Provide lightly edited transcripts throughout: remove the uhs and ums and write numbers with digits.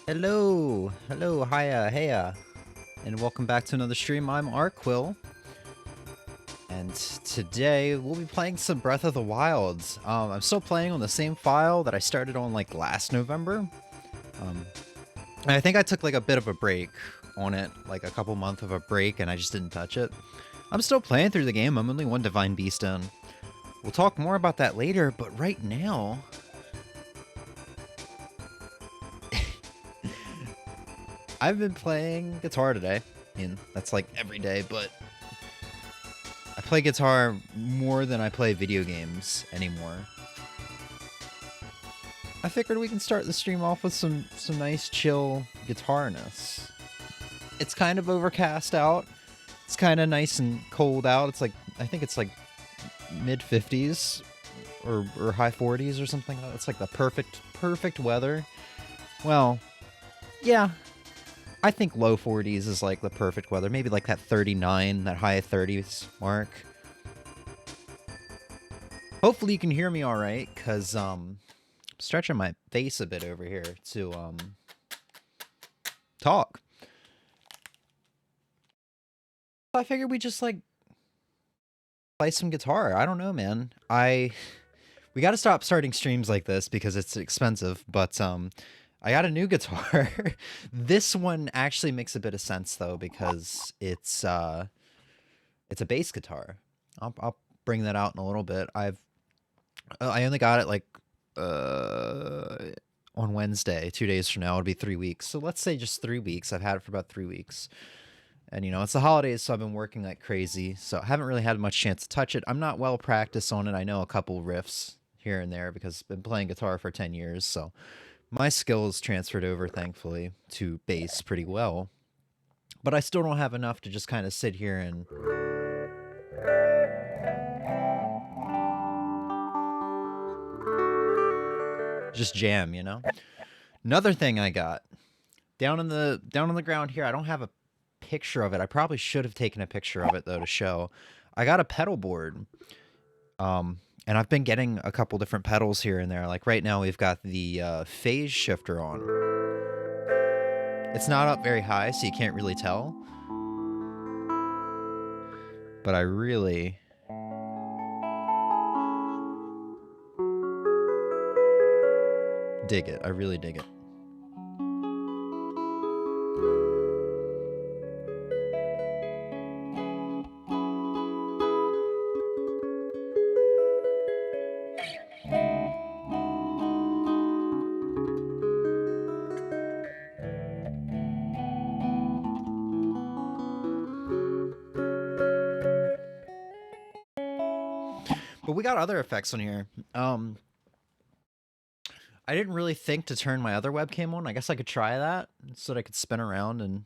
Hello, hiya, heya, and welcome back to another stream. I'm Arrquil, and today we'll be playing some Breath of the Wild. I'm still playing on the same file that I started on like last November. And I think I took like a bit of a break on it, like a couple months of a break, and I just didn't touch it. I'm still playing through the game. I'm only one Divine Beast in. We'll talk more about that later, but right now, I've been playing guitar today. I mean, that's like every day, but I play guitar more than I play video games anymore. I figured we can start the stream off with some nice chill guitarness. It's kind of overcast out. It's kind of nice and cold out. It's like, I think it's like mid 50s or high 40s or something. It's like the perfect weather. Well, yeah, I think low 40s is like the perfect weather. Maybe like that 39, that high 30s mark. Hopefully you can hear me all right, because I'm stretching my face a bit over here to talk. I figured we just like play some guitar. I don't know, man. We got to stop starting streams like this because it's expensive, but I got a new guitar. This one actually makes a bit of sense though, because it's a bass guitar. I'll bring that out in a little bit. I only got it like on Wednesday. 2 days from now it'll be 3 weeks. So let's say just 3 weeks. I've had it for about 3 weeks. And, you know, it's the holidays, so I've been working like crazy. So I haven't really had much chance to touch it. I'm not well practiced on it. I know a couple riffs here and there because I've been playing guitar for 10 years. So my skills transferred over, thankfully, to bass pretty well. But I still don't have enough to just kind of sit here and just jam, you know? Another thing I got down on the ground here, I don't have a picture of it. I probably should have taken a picture of it though to show. I got a pedal board. And I've been getting a couple different pedals here and there. Like right now we've got the phase shifter on. It's not up very high, so you can't really tell. But I really dig it. I really dig it. But we got other effects on here. I didn't really think to turn my other webcam on. I guess I could try that so that I could spin around and...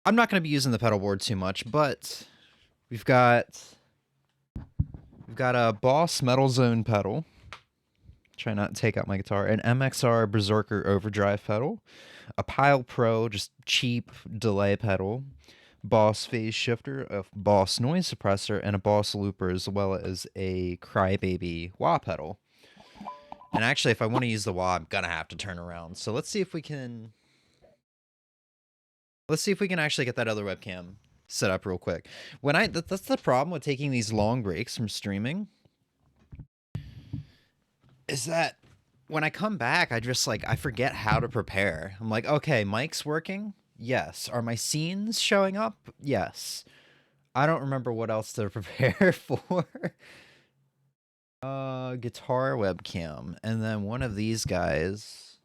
I'm not going to be using the pedal board too much, but we've got a Boss Metal Zone pedal. Try not to take out my guitar. An MXR Berserker Overdrive pedal. A Pile Pro, just cheap delay pedal. Boss phase shifter, a Boss noise suppressor, and a Boss looper, as well as a Crybaby wah pedal. And actually, if I want to use the wah, I'm gonna have to turn around. So let's see if we can... Let's see if we can actually get that other webcam set up real quick. That's the problem with taking these long breaks from streaming, is that when I come back, I forget how to prepare. I'm like, okay, mic's working? Yes. Are my scenes showing up? Yes. I don't remember what else to prepare for. Guitar webcam. And then one of these guys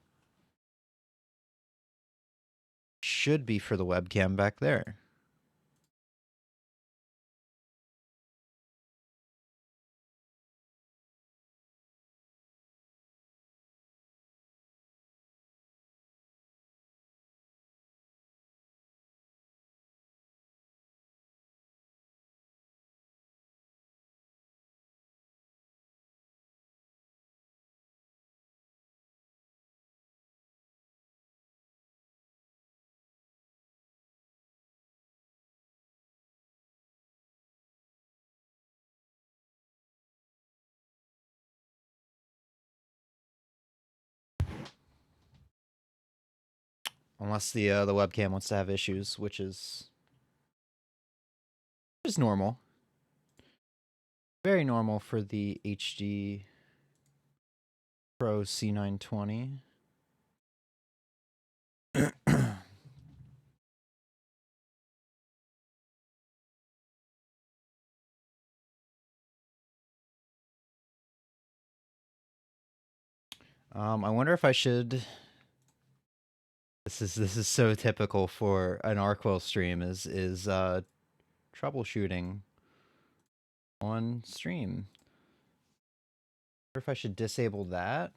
should be for the webcam back there. Unless the webcam wants to have issues, which is normal. Very normal for the HD Pro C920. I wonder if I should. This is so typical for an Arrquil stream. Is troubleshooting on stream. I wonder if I should disable that.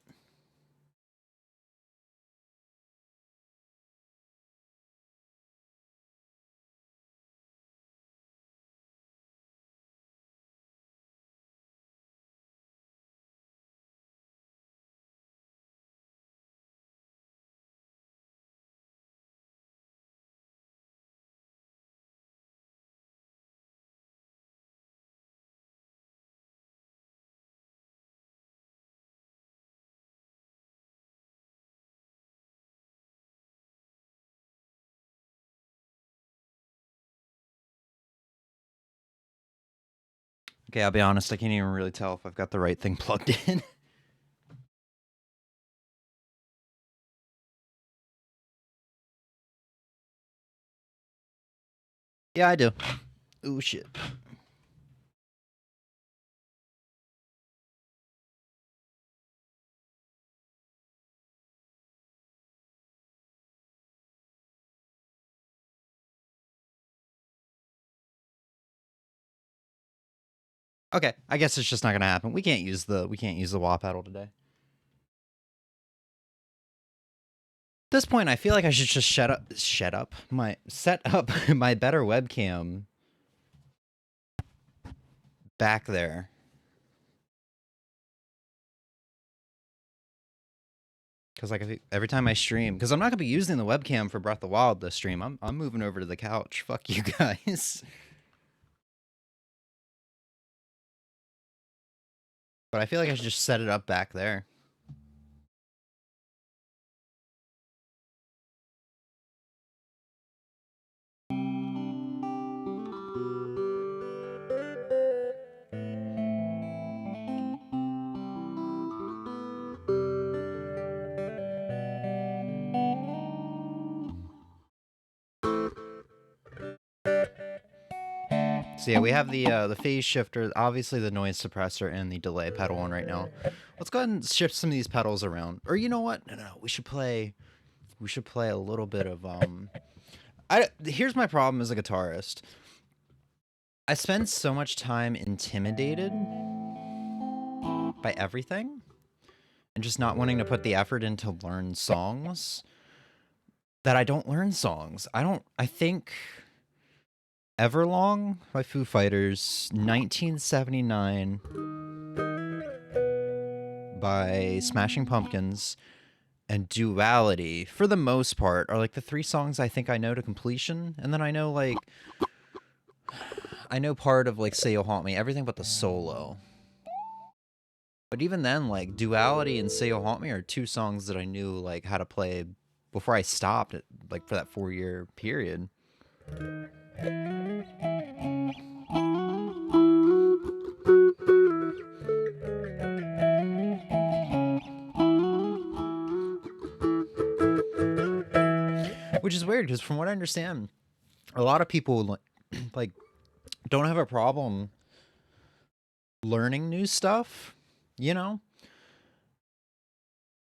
Okay, I'll be honest, I can't even really tell if I've got the right thing plugged in. Yeah, I do. Ooh, shit. Okay, I guess it's just not gonna happen. We can't use the wah pedal today. At this point, I feel like I should just set up my better webcam back there. Because like every time I stream, because I'm not gonna be using the webcam for Breath of the Wild this stream. I'm moving over to the couch. Fuck you guys. But I feel like I should just set it up back there. So yeah, we have the phase shifter, obviously the noise suppressor, and the delay pedal on right now. Let's go ahead and shift some of these pedals around. Or you know what? No, we should play a little bit of here's my problem as a guitarist. I spend so much time intimidated by everything and just not wanting to put the effort in to learn songs that I don't learn songs. I think Everlong by Foo Fighters, 1979 by Smashing Pumpkins, and Duality, for the most part, are like the three songs I think I know to completion. And then I know part of like Say You'll Haunt Me, everything but the solo. But even then, like Duality and Say You'll Haunt Me are two songs that I knew like how to play before I stopped it, like for that 4-year period. Which is weird because from what I understand, a lot of people like don't have a problem learning new stuff, you know?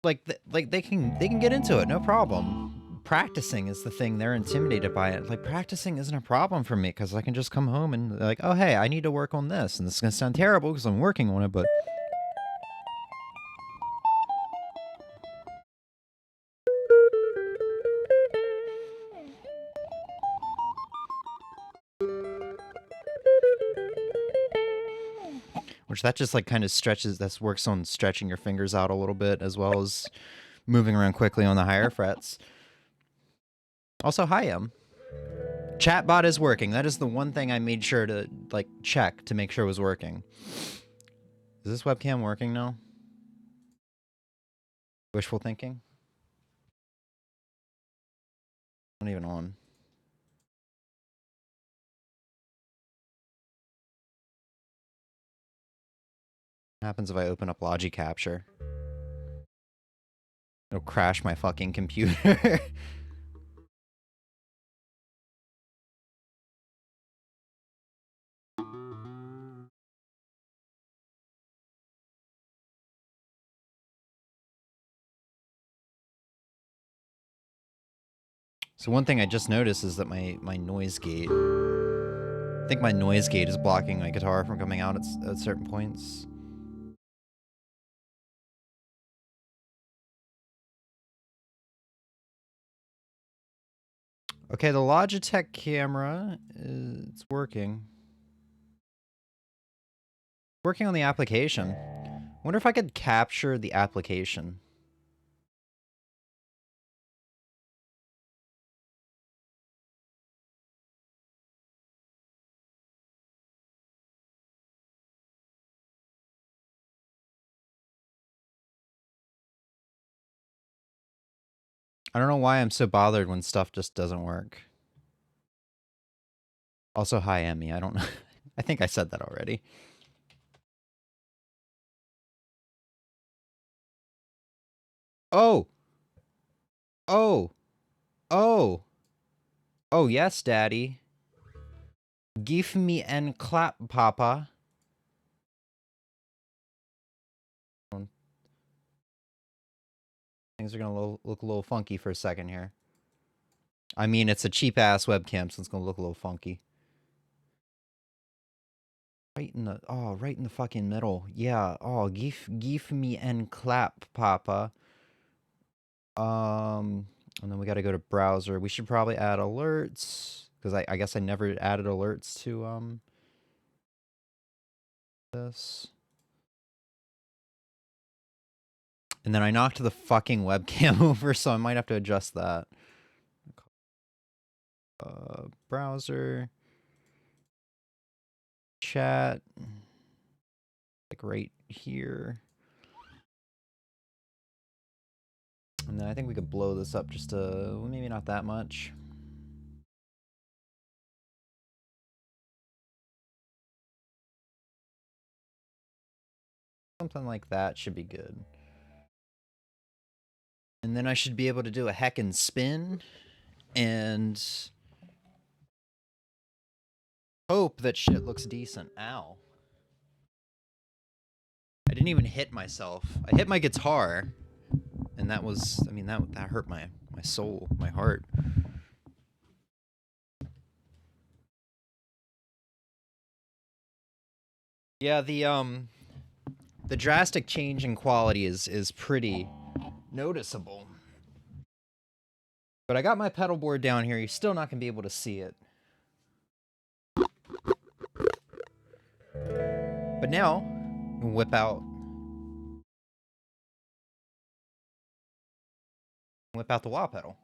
Like they can get into it, no problem. Practicing is the thing they're intimidated by it. Like practicing isn't a problem for me because I can just come home and like, oh hey, I need to work on this, and this is gonna sound terrible because I'm working on it, but which that just like kind of stretches, that works on stretching your fingers out a little bit as well as moving around quickly on the higher frets. Also, hi, chatbot is working. That is the one thing I made sure to like check to make sure it was working. Is this webcam working now? Wishful thinking? Not even on. What happens if I open up Logi Capture? It'll crash my fucking computer. So one thing I just noticed is that my noise gate, I think my noise gate is blocking my guitar from coming out at certain points. Okay, the Logitech camera is working. Working on the application. Wonder if I could capture the application. I don't know why I'm so bothered when stuff just doesn't work. Also, hi, Emmy. I don't know. I think I said that already. Oh! Oh! Oh! Oh, yes, Daddy. Give me and clap, Papa. Things are gonna look a little funky for a second here. I mean, it's a cheap-ass webcam, so it's gonna look a little funky. Right in the fucking middle. Yeah. Oh, give me and clap, Papa. And then we gotta go to browser. We should probably add alerts, because I guess I never added alerts to, this. And then I knocked the fucking webcam over, so I might have to adjust that. Browser. Chat. Like right here. And then I think we could blow this up just maybe not that much. Something like that should be good. And then I should be able to do a heckin' spin and hope that shit looks decent. Ow. I didn't even hit myself. I hit my guitar, and that was, I mean, that hurt my soul, my heart. Yeah, the drastic change in quality is pretty noticeable. But I got my pedal board down here. You're still not gonna be able to see it. But now, whip out the wah pedal.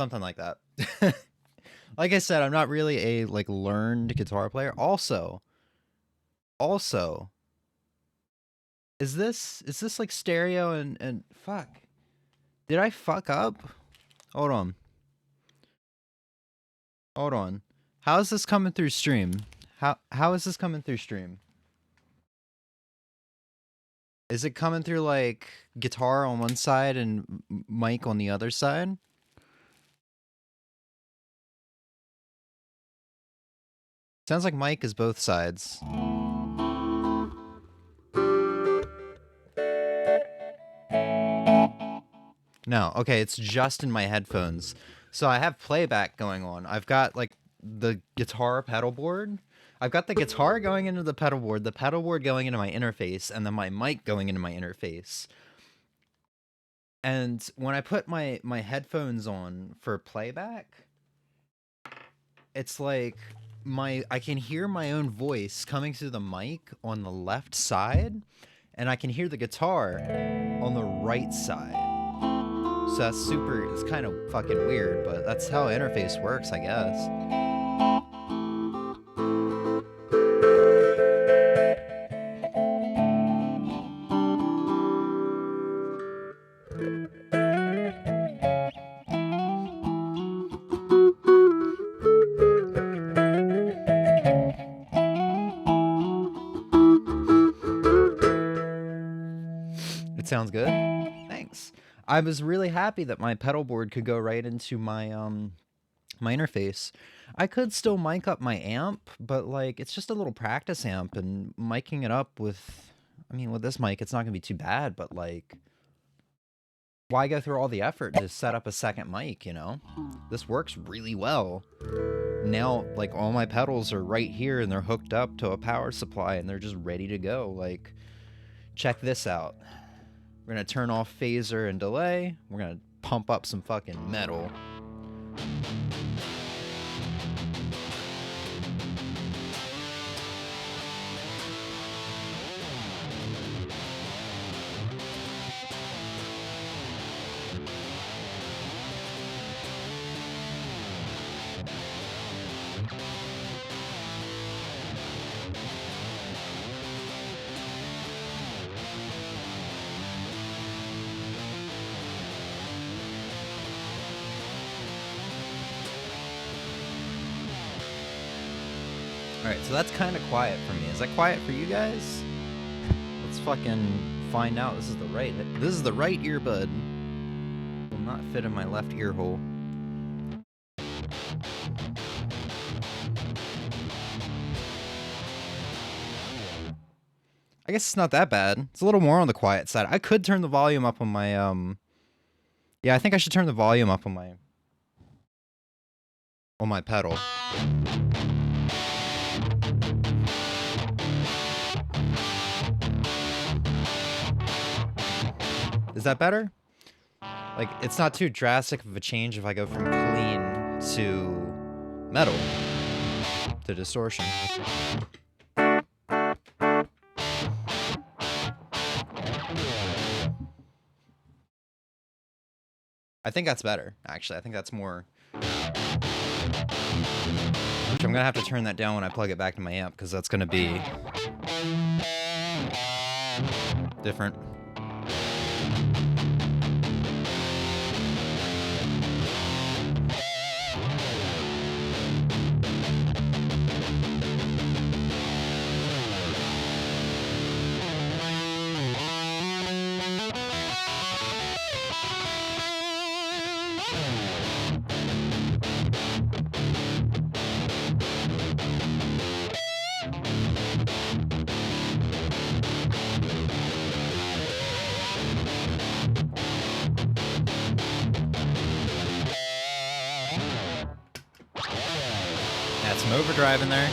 something like that. Like I said, I'm not really a like learned guitar player. Also, is this like stereo and fuck? Did I fuck up? Hold on. Hold on. How is this coming through stream? How is this coming through stream? Is it coming through like guitar on one side and mic on the other side? Sounds like mic is both sides. No, okay, it's just in my headphones. So I have playback going on. I've got like the guitar pedal board. I've got the guitar going into the pedal board going into my interface, and then my mic going into my interface. And when I put my headphones on for playback, it's like I can hear my own voice coming through the mic on the left side, and I can hear the guitar on the right side. So that's it's kind of fucking weird, but that's how interface works, I guess. It sounds good. Thanks. I was really happy that my pedal board could go right into my my interface. I could still mic up my amp, but like it's just a little practice amp, and miking it up with, I mean, with this mic it's not gonna be too bad, but like, why go through all the effort to set up a second mic, you know? This works really well. Now, like, all my pedals are right here and they're hooked up to a power supply and they're just ready to go. Like, check this out. We're gonna turn off phaser and delay. We're gonna pump up some fucking metal. Alright, so that's kind of quiet for me. Is that quiet for you guys? Let's fucking find out. This is the right earbud. Will not fit in my left ear hole. I guess it's not that bad. It's a little more on the quiet side. I could turn the volume up on my yeah, I think I should turn the volume up on my pedal. Is that better? Like, it's not too drastic of a change if I go from clean to metal to distortion. I think that's better, actually. I think that's more... Which I'm gonna have to turn that down when I plug it back to my amp, because that's gonna be... different. Add some overdrive in there.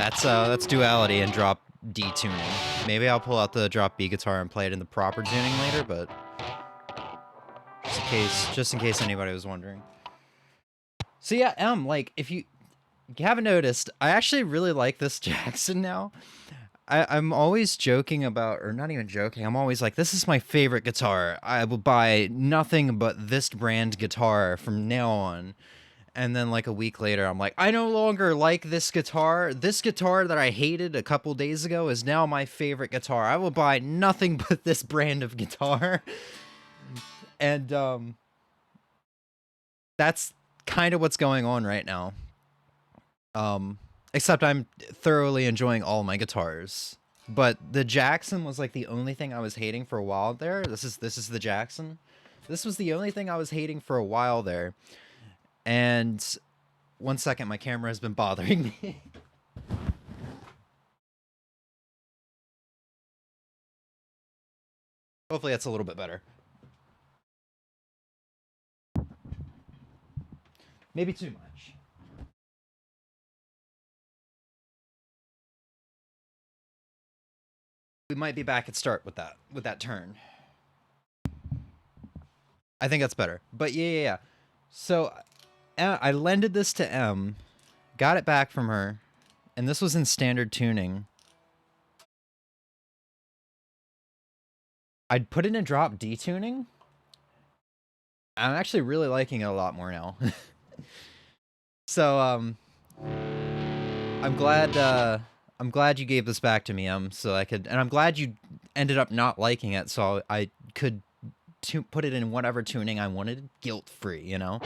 That's duality and drop D tuning. Maybe I'll pull out the drop B guitar and play it in the proper tuning later, but just in case anybody was wondering. So yeah, like if you haven't noticed, I actually really like this Jackson now. I'm always joking about, or not even joking, I'm always like, this is my favorite guitar. I will buy nothing but this brand guitar from now on. And then like a week later, I'm like, I no longer like this guitar. This guitar that I hated a couple days ago is now my favorite guitar. I will buy nothing but this brand of guitar. And that's kind of what's going on right now. Except I'm thoroughly enjoying all my guitars. But the Jackson was like the only thing I was hating for a while there. This is the Jackson. This was the only thing I was hating for a while there. And one second, my camera has been bothering me. Hopefully that's a little bit better. Maybe too much. We might be back at start with that turn. I think that's better. But yeah. So I lended this to M, got it back from her, and this was in standard tuning. I'd put it in drop D tuning. I'm actually really liking it a lot more now. So I'm glad you gave this back to me, so I could, and I'm glad you ended up not liking it, so I could put it in whatever tuning I wanted, guilt-free, you know?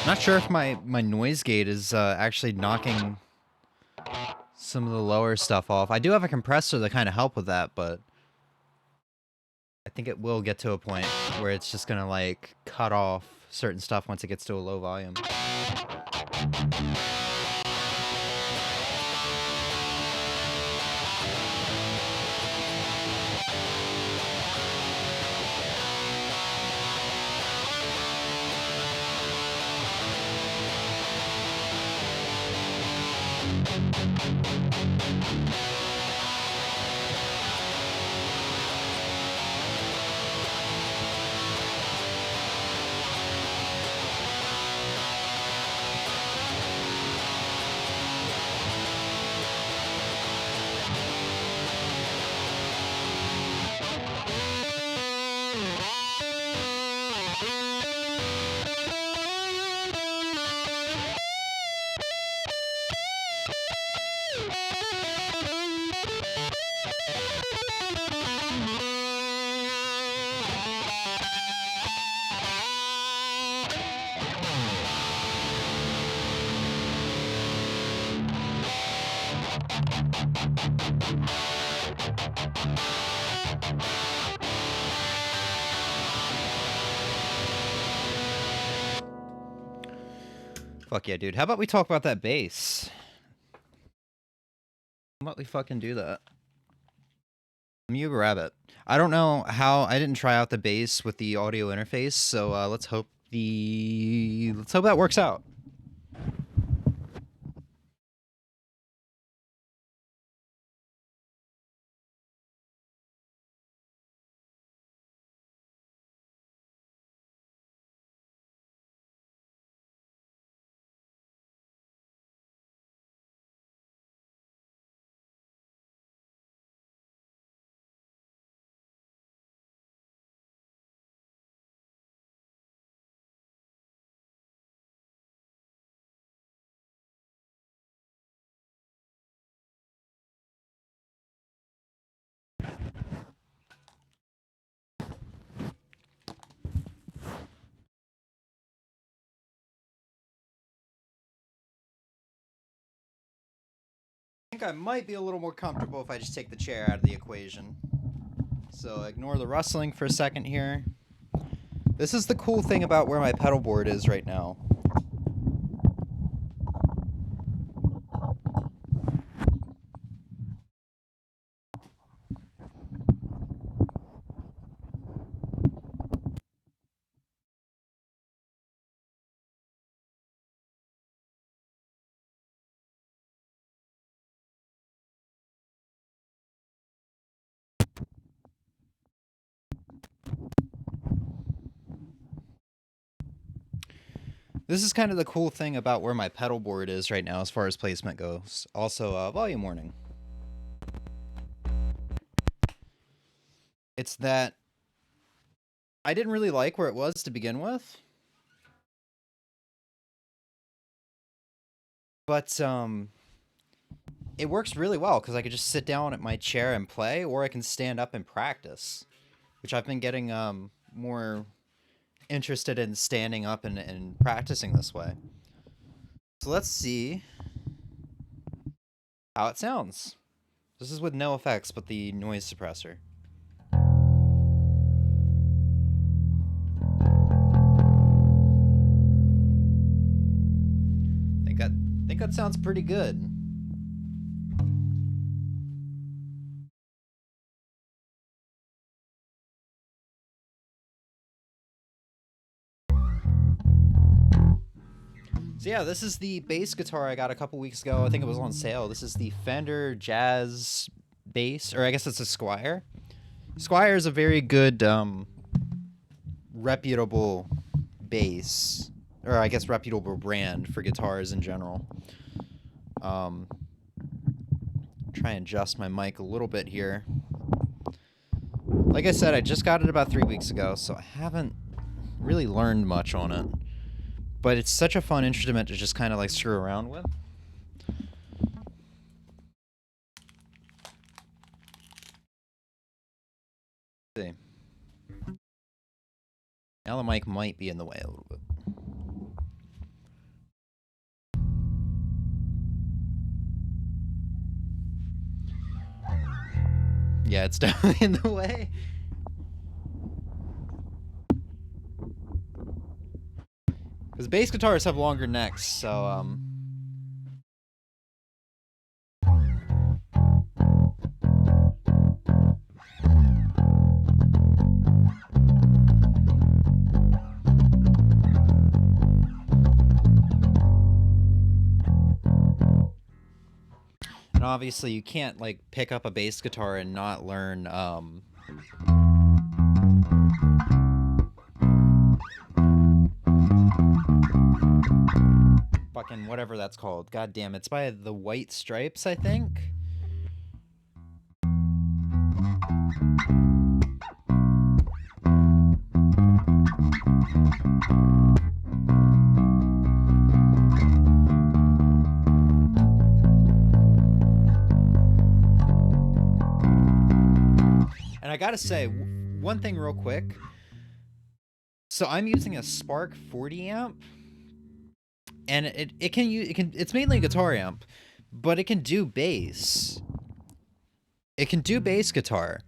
Not sure if my noise gate is actually knocking some of the lower stuff off. I do have a compressor that kind of help with that, but I think it will get to a point where it's just gonna like cut off certain stuff once it gets to a low volume. Fuck yeah, dude. How about we talk about that bass? How about we fucking do that? You grab it. I don't know how. I didn't try out the bass with the audio interface, so let's hope that works out. I think I might be a little more comfortable if I just take the chair out of the equation. So ignore the rustling for a second here. This is the cool thing about where my pedal board is right now. This is kind of the cool thing about where my pedal board is right now as far as placement goes. Also, volume warning. It's that I didn't really like where it was to begin with. But, it works really well because I could just sit down at my chair and play, or I can stand up and practice, which I've been getting, more interested in standing up and practicing this way. So let's see how it sounds. This is with no effects but the noise suppressor. I think that sounds pretty good. So yeah, this is the bass guitar I got a couple weeks ago. I think it was on sale. This is the Fender Jazz bass, or I guess it's a Squier. Squier is a very good, reputable bass, or I guess reputable brand for guitars in general. Try and adjust my mic a little bit here. Like I said, I just got it about 3 weeks ago, so I haven't really learned much on it. But it's such a fun instrument to just kind of like screw around with. Let's see. Now the mic might be in the way a little bit. Yeah, it's definitely in the way. Because bass guitars have longer necks, so, and obviously you can't, like, pick up a bass guitar and not learn, fucking whatever that's called. God damn, it's by the White Stripes, I think. And I gotta say, one thing real quick. So I'm using a Spark 40 amp, and it's mainly a guitar amp, but it can do bass. It can do bass guitar.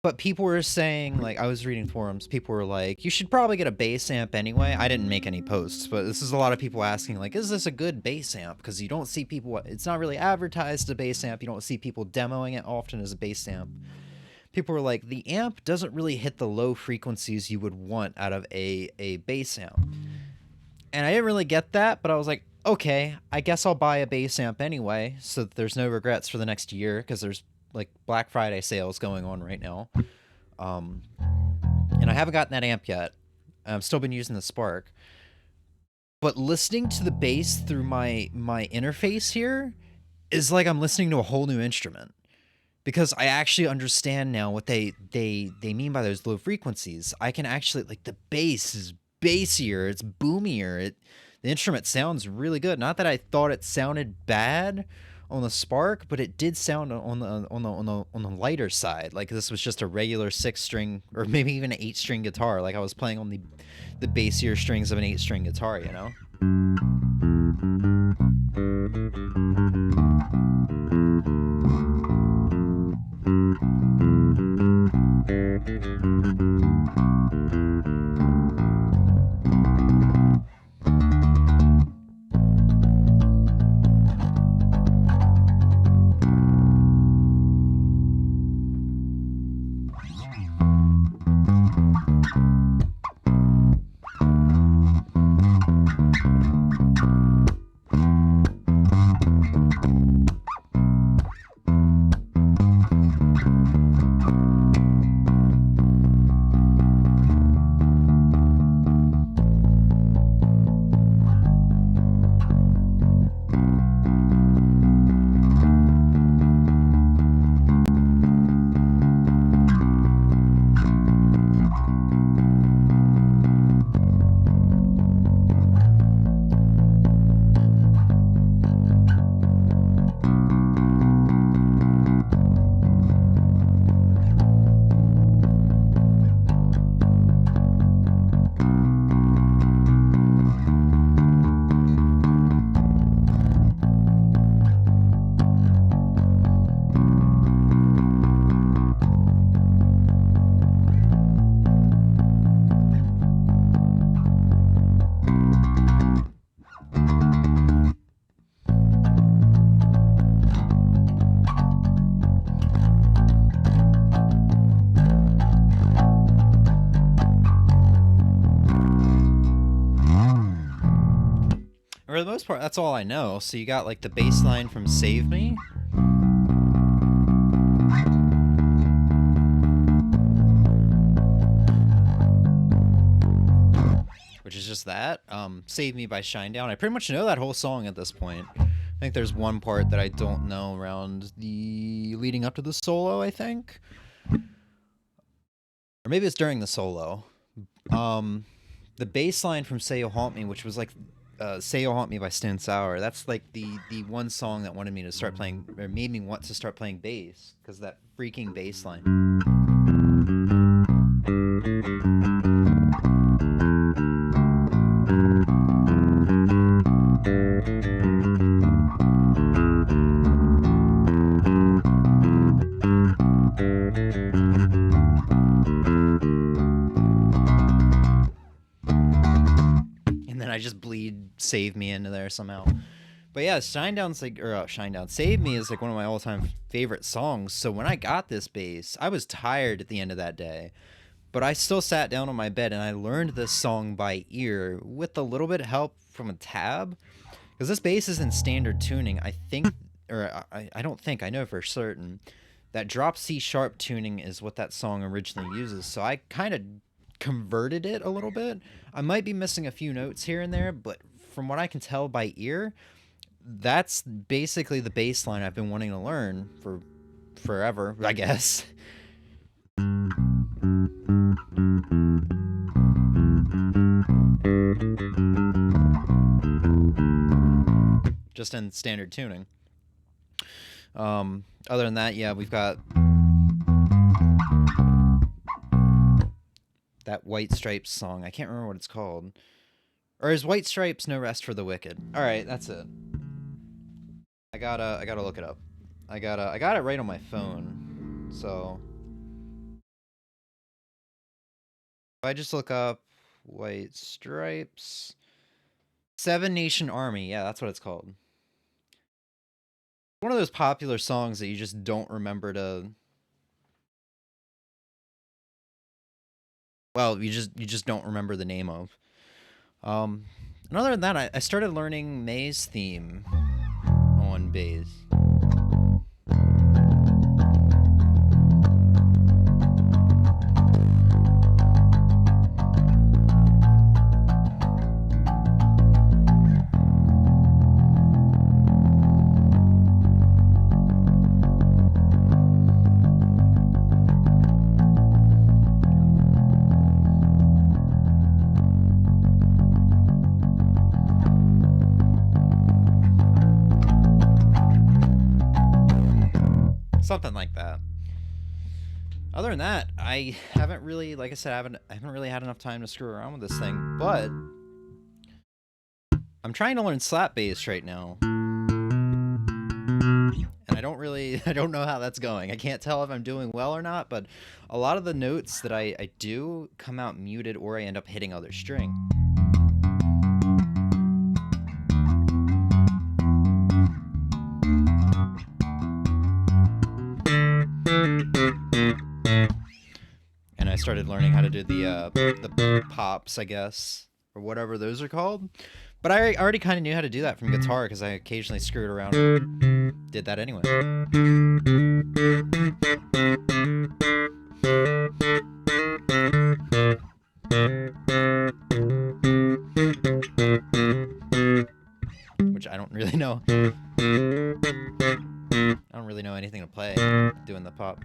But people were saying, like, I was reading forums, people were like, you should probably get a bass amp anyway. I didn't make any posts, but this is a lot of people asking, like, is this a good bass amp? Because you don't see people, it's not really advertised as a bass amp. You don't see people demoing it often as a bass amp. People were like, the amp doesn't really hit the low frequencies you would want out of a bass amp. And I didn't really get that, but I was like, okay, I guess I'll buy a bass amp anyway, so that there's no regrets for the next year, because there's like Black Friday sales going on right now. And I haven't gotten that amp yet. I've still been using the Spark. But listening to the bass through my interface here is like I'm listening to a whole new instrument. Because I actually understand now what they mean by those low frequencies. I can actually, like, the bass is bassier, it's boomier. The instrument sounds really good. Not that I thought it sounded bad on the Spark, but it did sound on the lighter side. Like this was just a regular 6-string or maybe even an 8-string guitar. Like I was playing on the bassier strings of an 8-string guitar, you know? For the most part, that's all I know. So you got like the bass line from Save Me. Which is just that. Save Me by Shinedown. I pretty much know that whole song at this point. I think there's one part that I don't know around the leading up to the solo, I think. Or maybe it's during the solo. The bass line from Say You'll Haunt Me, which was like Say You'll Haunt Me by Stan Sauer. That's like the one song that wanted me to start playing, or made me want to start playing bass, because that freaking bass line. I just bleed Save Me into there somehow. But yeah, Shinedown's like, or Shinedown, Save Me is like one of my all-time favorite songs. So when I got this bass, I was tired at the end of that day, but I still sat down on my bed and I learned this song by ear with a little bit of help from a tab, because this bass is in standard tuning. I think, or I don't think, I know for certain that drop C sharp tuning is what that song originally uses. So I kind of converted it a little bit. I might be missing a few notes here and there, but from what I can tell by ear, that's basically the bass line I've been wanting to learn for forever, I guess. Just in standard tuning. Other than that, yeah, we've got that White Stripes song. I can't remember what it's called. Or is White Stripes No Rest for the Wicked? Alright, that's it. I gotta look it up. I got it right on my phone. So I just look up White Stripes, Seven Nation Army. Yeah, that's what it's called. One of those popular songs that you just don't remember to. Well, you just don't remember the name of. And other than that, I started learning May's theme on bass. Something like that. Other than that, I haven't really, like I said, I haven't really had enough time to screw around with this thing, but I'm trying to learn slap bass right now. And I don't know how that's going. I can't tell if I'm doing well or not, but a lot of the notes that I do come out muted, or I end up hitting other string. And I started learning how to do the pops, I guess, or whatever those are called. But I already kind of knew how to do that from guitar because I occasionally screwed around and did that anyway. Which I don't really know. I don't really know anything to play doing the pop.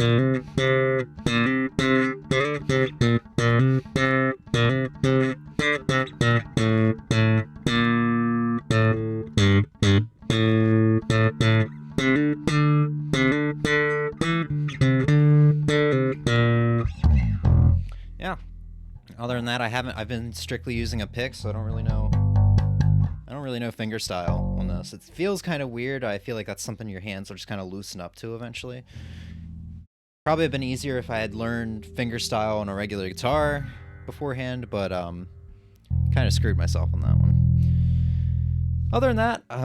Yeah. Other than that, I've been strictly using a pick, so I don't really know fingerstyle on this. It feels kind of weird. I feel like that's something your hands will just kind of loosen up to eventually. Probably have been easier if I had learned fingerstyle on a regular guitar beforehand, but kind of screwed myself on that one. Other than that, I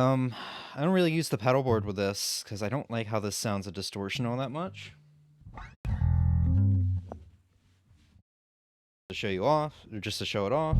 don't really use the pedal board with this because I don't like how this sounds a distortion all that much. To show you off, or just to show it off.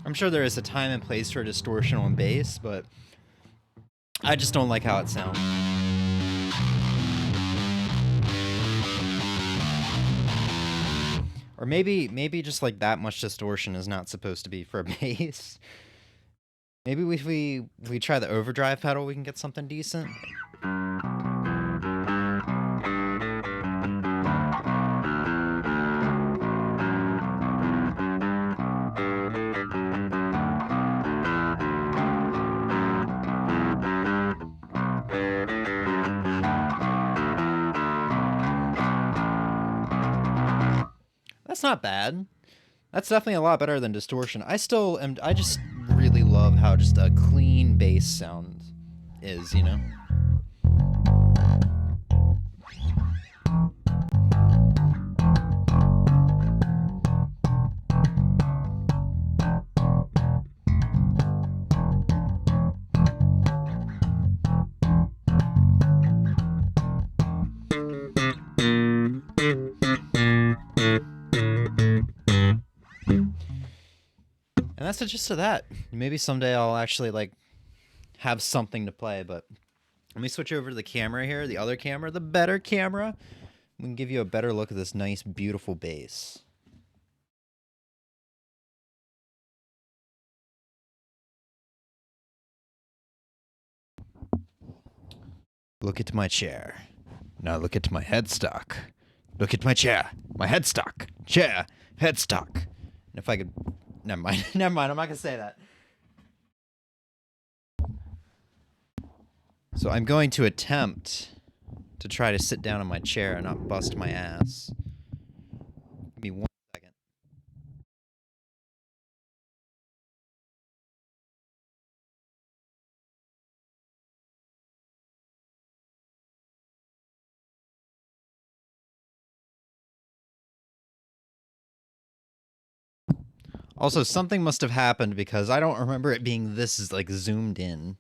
I'm sure there is a time and place for distortion on bass, but I just don't like how it sounds. Or maybe just like that much distortion is not supposed to be for a bass. Maybe if we try the overdrive pedal, we can get something decent. That's not bad. That's definitely a lot better than distortion. I just really love how just a clean bass sound is, you know? And that's the gist of that. Maybe someday I'll actually like have something to play, but let me switch over to the camera here, the other camera, the better camera. We can give you a better look at this nice, beautiful bass. Look at my chair. Now look at my headstock. Look at my chair. My headstock. Chair. Headstock. And if I could... Never mind. Never mind. I'm not going to say that. So I'm going to attempt to try to sit down in my chair and not bust my ass. Give me 1 second. Also, something must have happened because I don't remember it being this like zoomed in.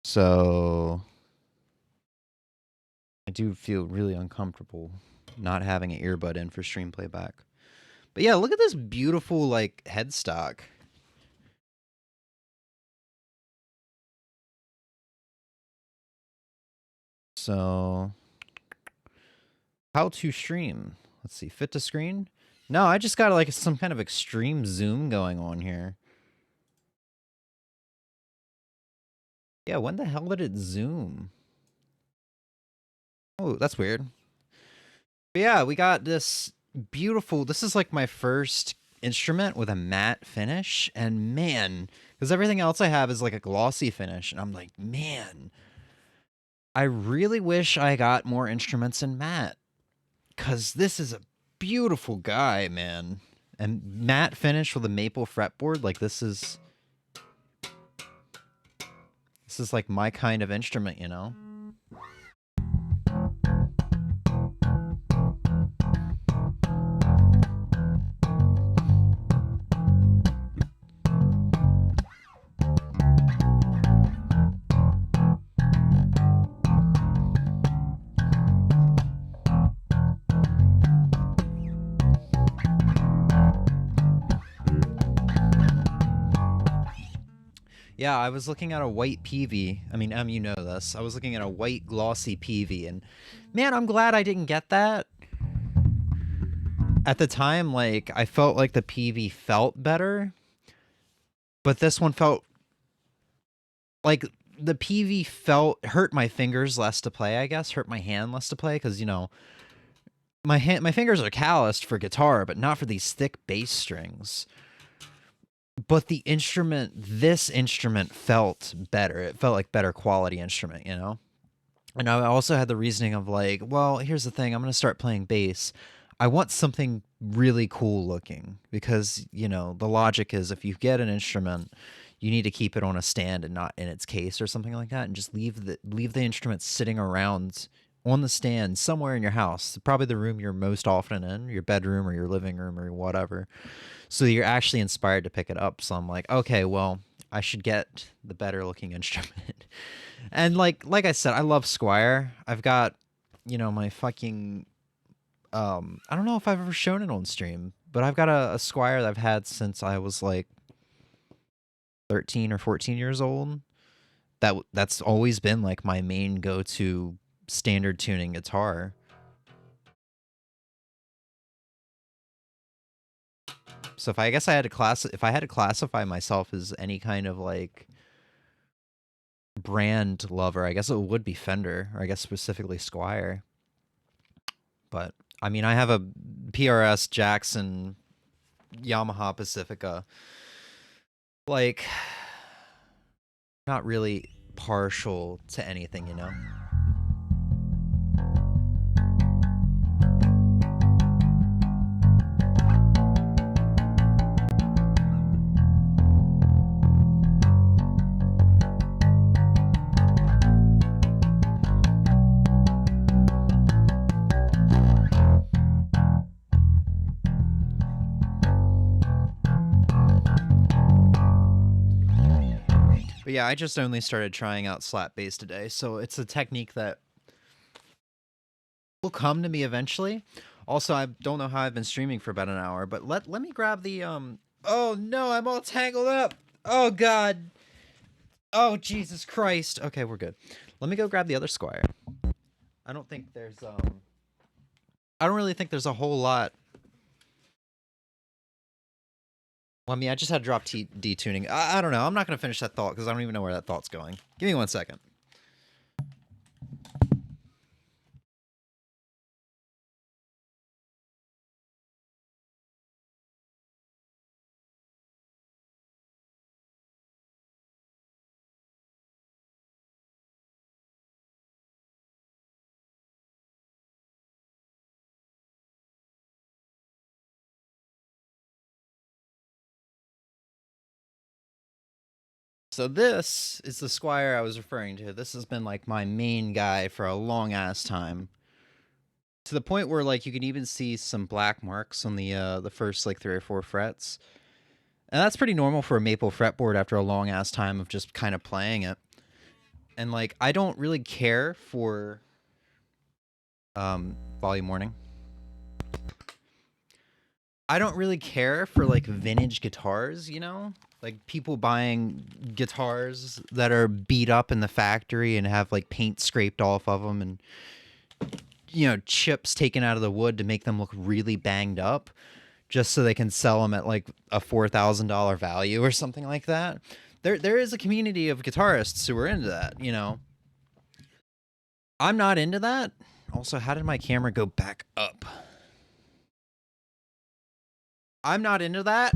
So I do feel really uncomfortable not having an earbud in for stream playback. But yeah, look at this beautiful like headstock. So how to stream? Let's see, fit to screen? No, I just got like some kind of extreme zoom going on here. Yeah, when the hell did it zoom? Oh, that's weird. But yeah, we got this beautiful, this is like my first instrument with a matte finish, and man, because everything else I have is like a glossy finish, and I'm like, man, I really wish I got more instruments in matte, because this is a beautiful guy, man. And matte finish with a maple fretboard, like this is like my kind of instrument, you know? Yeah, I was looking at a white PV. I mean, you know this. I was looking at a white glossy PV, and man, I'm glad I didn't get that. At the time, like, I felt like the PV felt better, but this one felt like the PV hurt my fingers less to play, I guess, hurt my hand less to play, because, you know, my fingers are calloused for guitar, but not for these thick bass strings. But the instrument, this instrument felt better. It felt like better quality instrument, you know? And I also had the reasoning of like, well, here's the thing. I'm going to start playing bass. I want something really cool looking because, you know, the logic is if you get an instrument, you need to keep it on a stand and not in its case or something like that, and just leave the instrument sitting around on the stand somewhere in your house, probably the room you're most often in, your bedroom or your living room or whatever. So you're actually inspired to pick it up. So I'm like, okay, well, I should get the better looking instrument. And like I said, I love Squire. I've got, you know, my fucking I don't know if I've ever shown it on stream, but I've got a Squire that I've had since I was like 13 or 14 years old. That's always been like my main go-to standard tuning guitar. So if I guess I had to if I had to classify myself as any kind of like brand lover, I guess it would be Fender, or I guess specifically Squire. But I mean, I have a PRS Jackson Yamaha Pacifica. Like, not really partial to anything, you know? But yeah, I just only started trying out slap bass today, so it's a technique that will come to me eventually. Also, I don't know how I've been streaming for about an hour, but let me grab the oh no, I'm all tangled up. Oh god. Oh Jesus Christ. Okay, we're good. Let me go grab the other Squire. I don't think there's I don't really think there's a whole lot Well, I mean, I just had to drop detuning. I don't know. I'm not going to finish that thought because I don't even know where that thought's going. Give me 1 second. So this is the Squire I was referring to. This has been like my main guy for a long ass time. To the point where like you can even see some black marks on the first like 3 or 4 frets. And that's pretty normal for a maple fretboard after a long ass time of just kind of playing it. And like I don't really care for volume warning. I don't really care for like vintage guitars, you know? Like people buying guitars that are beat up in the factory and have like paint scraped off of them and you know, chips taken out of the wood to make them look really banged up just so they can sell them at like a $4,000 value or something like that. There is a community of guitarists who are into that, you know. I'm not into that. Also, how did my camera go back up? I'm not into that.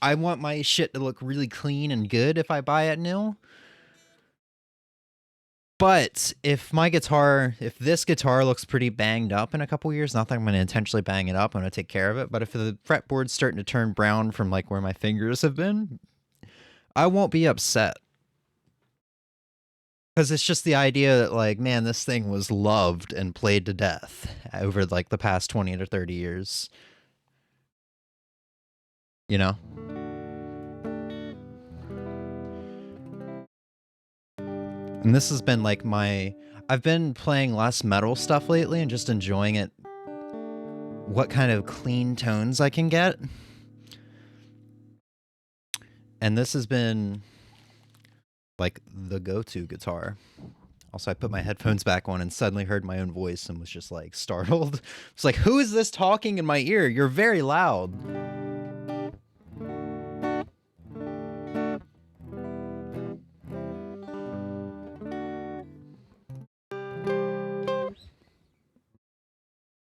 I want my shit to look really clean and good if I buy it new. But if this guitar looks pretty banged up in a couple years, not that I'm going to intentionally bang it up, I'm going to take care of it, but if the fretboard's starting to turn brown from like where my fingers have been, I won't be upset. Because it's just the idea that like, man, this thing was loved and played to death over like the past 20 to 30 years. You know? And this has been like I've been playing less metal stuff lately and just enjoying it. What kind of clean tones I can get. And this has been like the go-to guitar. Also, I put my headphones back on and suddenly heard my own voice and was just like startled. It's like, who is this talking in my ear? You're very loud.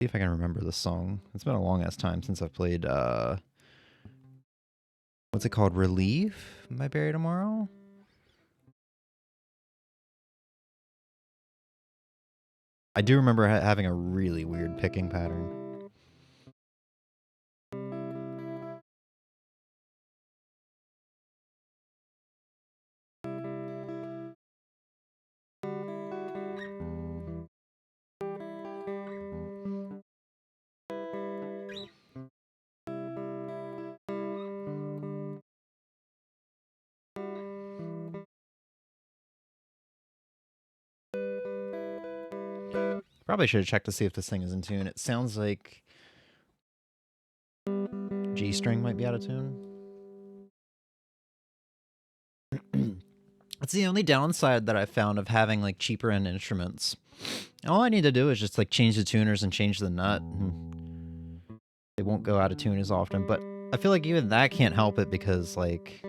See if I can remember the song. It's been a long ass time since I've played what's it called? Relief by Barry Tomorrow? I do remember having a really weird picking pattern. Probably should have checked to see if this thing is in tune. It sounds like G string might be out of tune. That's the only downside that I've found of having like cheaper end instruments. All I need to do is just like change the tuners and change the nut. They won't go out of tune as often, but I feel like even that can't help it because like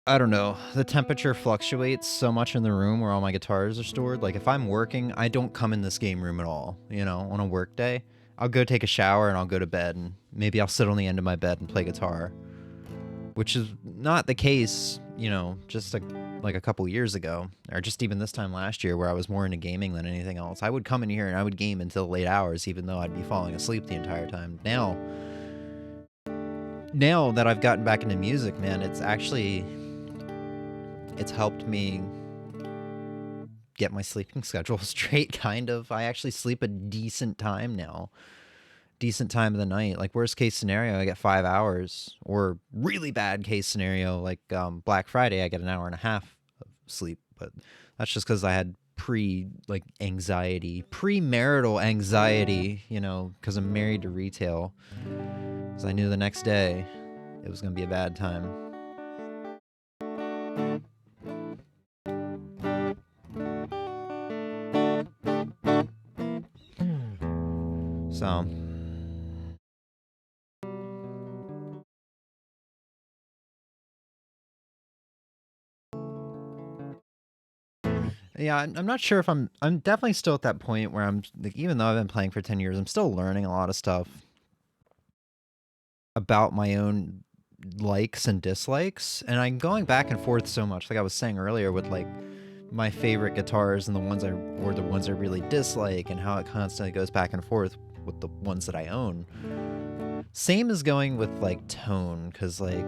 I don't know, the temperature fluctuates so much in the room where all my guitars are stored. Like if I'm working, I don't come in this game room at all, you know, on a work day. I'll go take a shower and I'll go to bed and maybe I'll sit on the end of my bed and play guitar. Which is not the case, you know, just like a couple years ago, or just even this time last year where I was more into gaming than anything else. I would come in here and I would game until late hours, even though I'd be falling asleep the entire time. Now that I've gotten back into music, man, it's helped me get my sleeping schedule straight, kind of. I actually sleep a decent time now. Decent time of the night. Like worst case scenario, I get 5 hours, or really bad case scenario like Black Friday, I get an hour and a half of sleep. But that's just because I had premarital anxiety, you know, because I'm married to retail, because I knew the next day it was gonna be a bad time. So Yeah, I'm not sure if I'm definitely still at that point where I'm like, even though I've been playing for 10 years, I'm still learning a lot of stuff about my own likes and dislikes, and I'm going back and forth so much, like I was saying earlier, with like my favorite guitars and the ones I really dislike, and how it constantly goes back and forth with the ones that I own. Same as going with like tone, because like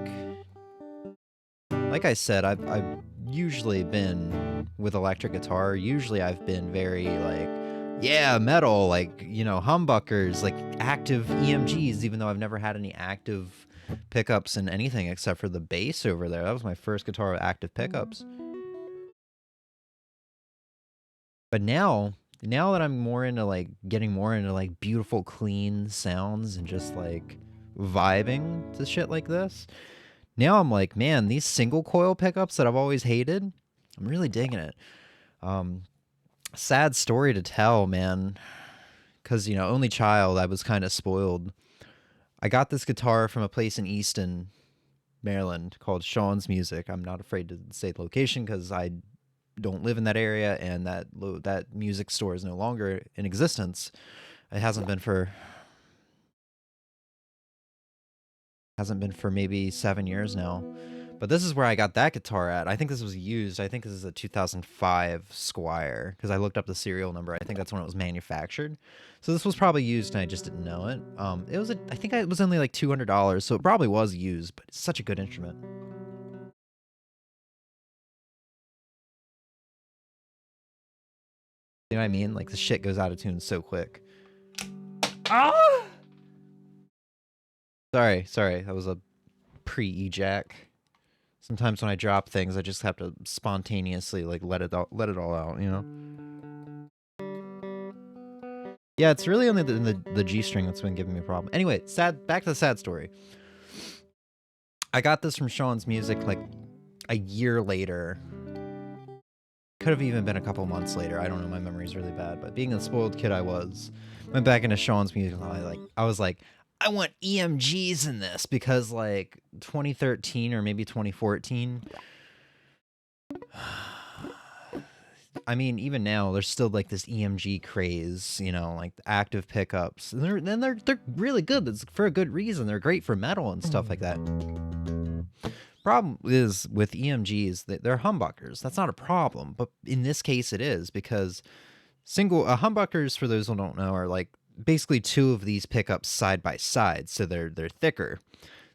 I said, I've usually been with electric guitar. Usually I've been very like, yeah, metal, like, you know, humbuckers, like active EMGs, even though I've never had any active pickups in anything except for the bass over there. That was my first guitar with active pickups. But now that I'm more into like getting more into like beautiful clean sounds and just like vibing to shit like this, now I'm like, man, these single coil pickups that I've always hated, I'm really digging it. Sad story to tell, man, because, you know, only child, I was kind of spoiled. I got this guitar from a place in Easton, Maryland called Sean's Music. I'm not afraid to say the location because I don't live in that area, and that music store is no longer in existence. It hasn't been for maybe 7 years now. But this is where I got that guitar at. I think this was used. I think this is a 2005 Squire, because I looked up the serial number. I think that's when it was manufactured. So this was probably used, and I just didn't know it. I think it was only like $200, so it probably was used, but it's such a good instrument. You know what I mean? Like, the shit goes out of tune so quick. Ah! Sorry. That was a pre-ejac. Sometimes when I drop things, I just have to spontaneously like let it all out, you know? Yeah, it's really only the G string that's been giving me a problem. Anyway, back to the sad story. I got this from Sean's Music like a year later. Could have even been a couple months later. I don't know, my memory's really bad, but being the spoiled kid I was, went back into Sean's Music, and I was like, I want EMGs in this, because like 2013 or maybe 2014, I mean, even now there's still like this EMG craze, you know, like active pickups. And they're really good. It's for a good reason. They're great for metal and stuff like that. Problem is with EMGs that they're humbuckers. That's not a problem, but in this case it is, because humbuckers, for those who don't know, are like basically two of these pickups side by side, so they're thicker.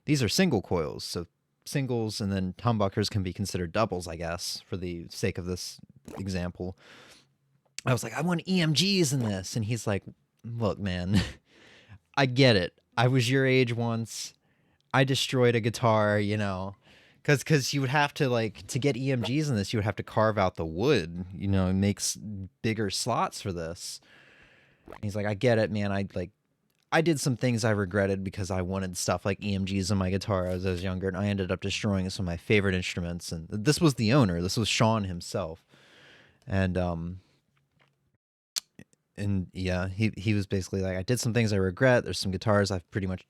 These are single coils, so singles and then humbuckers can be considered doubles, I guess, for the sake of this example. I was like, I want EMGs in this, and he's like, look, man, I get it. I was your age once. I destroyed a guitar, you know, because you would have to, like, to get EMGs in this, you would have to carve out the wood, you know, and make bigger slots for this. And he's like, I get it, man. I did some things I regretted because I wanted stuff like EMGs on my guitar as I was younger, and I ended up destroying some of my favorite instruments. And this was the owner. This was Sean himself. And yeah, he was basically like, I did some things I regret. There's some guitars I pretty much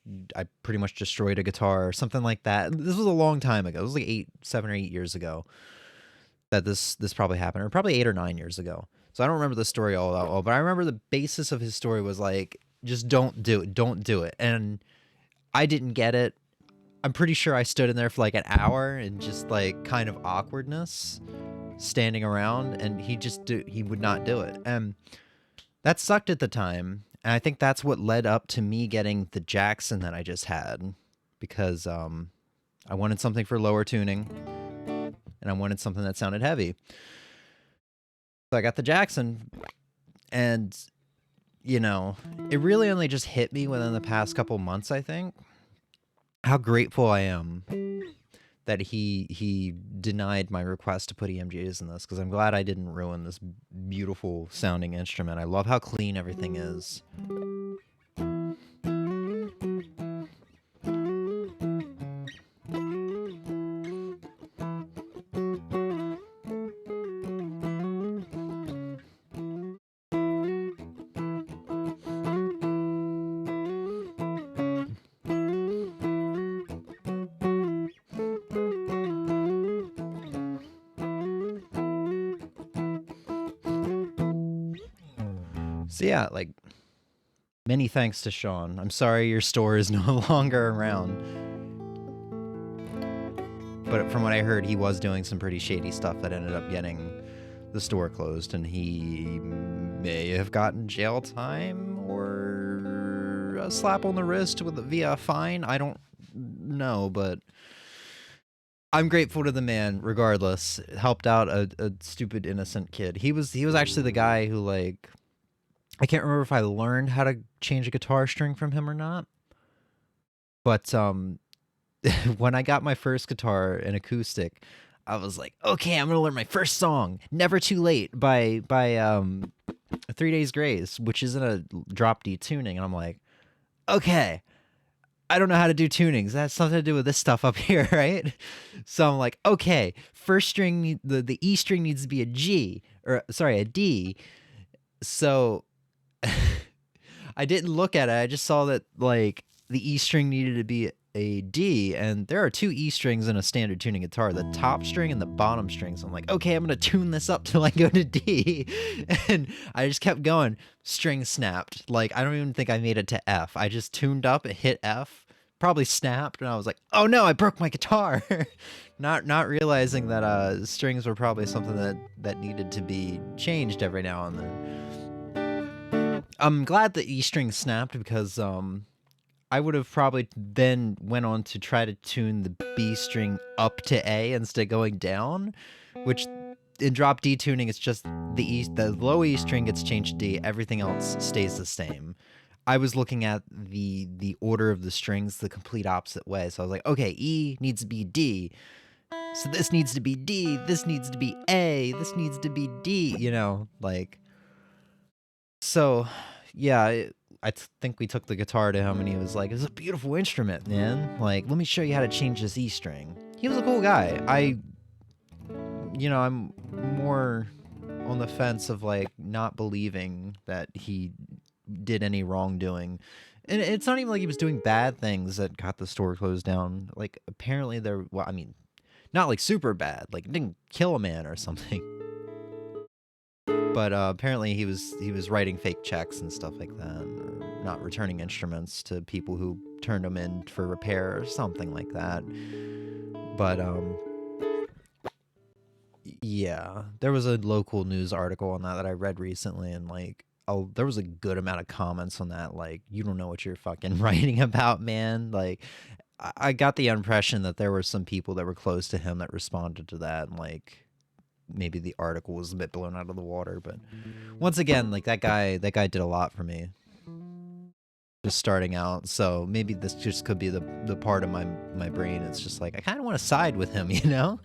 destroyed a guitar or something like that. This was a long time ago. It was like 7 or 8 years ago that this probably happened, or probably 8 or 9 years ago. So I don't remember the story all that well, but I remember the basis of his story was like, just don't do it. And I didn't get it. I'm pretty sure I stood in there for like an hour and just like kind of awkwardness standing around, and he would not do it. And that sucked at the time. And I think that's what led up to me getting the Jackson that I just had, because I wanted something for lower tuning, and I wanted something that sounded heavy. So I got the Jackson, and, you know, it really only just hit me within the past couple months, I think, how grateful I am that he denied my request to put EMGs in this, because I'm glad I didn't ruin this beautiful sounding instrument. I love how clean everything is. So yeah, like, many thanks to Sean. I'm sorry your store is no longer around. But from what I heard, he was doing some pretty shady stuff that ended up getting the store closed, and he may have gotten jail time or a slap on the wrist via a fine. I don't know, but I'm grateful to the man regardless. It helped out a stupid innocent kid. He was actually the guy who, like, I can't remember if I learned how to change a guitar string from him or not. But when I got my first guitar, an acoustic, I was like, okay, I'm gonna learn my first song, "Never Too Late" by 3 Days Grace, which is in a drop D tuning, and I'm like, okay, I don't know how to do tunings. That has something to do with this stuff up here, right? So I'm like, okay, first string, the E string needs to be a G, or sorry, a D. So I didn't look at it. I just saw that, like, the E string needed to be a D, and there are 2 E strings in a standard tuning guitar, the top string and the bottom string. So I'm like, okay, I'm gonna tune this up till I go to D. And I just kept going. String snapped. Like, I don't even think I made it to F. I just tuned up, it hit F, probably snapped, and I was like, oh no, I broke my guitar. Not realizing that strings were probably something that needed to be changed every now and then. I'm glad the E string snapped because I would have probably then went on to try to tune the B string up to A instead of going down, which in drop D tuning, it's just the low E string gets changed to D, everything else stays the same. I was looking at the order of the strings the complete opposite way, so I was like, okay, E needs to be D, so this needs to be D, this needs to be A, this needs to be D, you know, like, so, yeah, I think we took the guitar to him, and he was like, it's a beautiful instrument, man. Like, let me show you how to change this E string. He was a cool guy. I'm more on the fence of, like, not believing that he did any wrongdoing. And it's not even like he was doing bad things that got the store closed down. Like, apparently well, I mean, not like super bad. Like, it didn't kill a man or something. But apparently he was writing fake checks and stuff like that, or not returning instruments to people who turned them in for repair or something like that. But yeah, there was a local news article on that I read recently, and like, there was a good amount of comments on that. Like, you don't know what you're fucking writing about, man. Like, I got the impression that there were some people that were close to him that responded to that, and like, maybe the article was a bit blown out of the water, but once again, like, that guy did a lot for me just starting out. So maybe this just could be the part of my brain. It's just like, I kind of want to side with him, you know?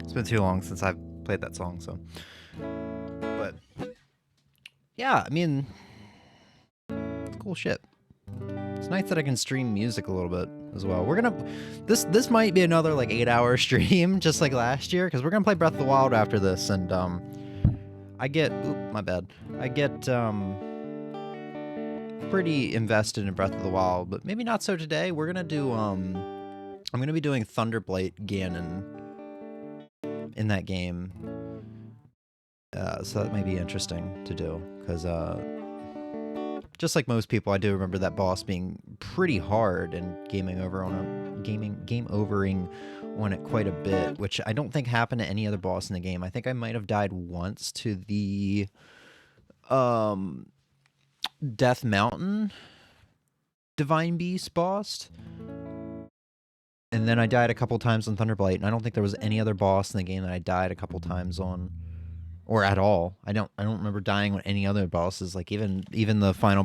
It's been too long since I've played that song, so. But yeah, I mean, it's cool shit. It's nice that I can stream music a little bit as well. We're gonna this might be another like 8-hour stream just like last year, because we're gonna play Breath of the Wild after this, and I get my bad. I get pretty invested in Breath of the Wild, but maybe not so today. We're gonna do I'm gonna be doing Thunderblight Ganon in that game. So that might be interesting to do, because just like most people, I do remember that boss being pretty hard and game overing on it quite a bit, which I don't think happened to any other boss in the game. I think I might have died once to the Death Mountain Divine Beast boss. And then I died a couple times on Thunderblight, and I don't think there was any other boss in the game that I died a couple times on, or at all. I don't remember dying on any other bosses. Like even the final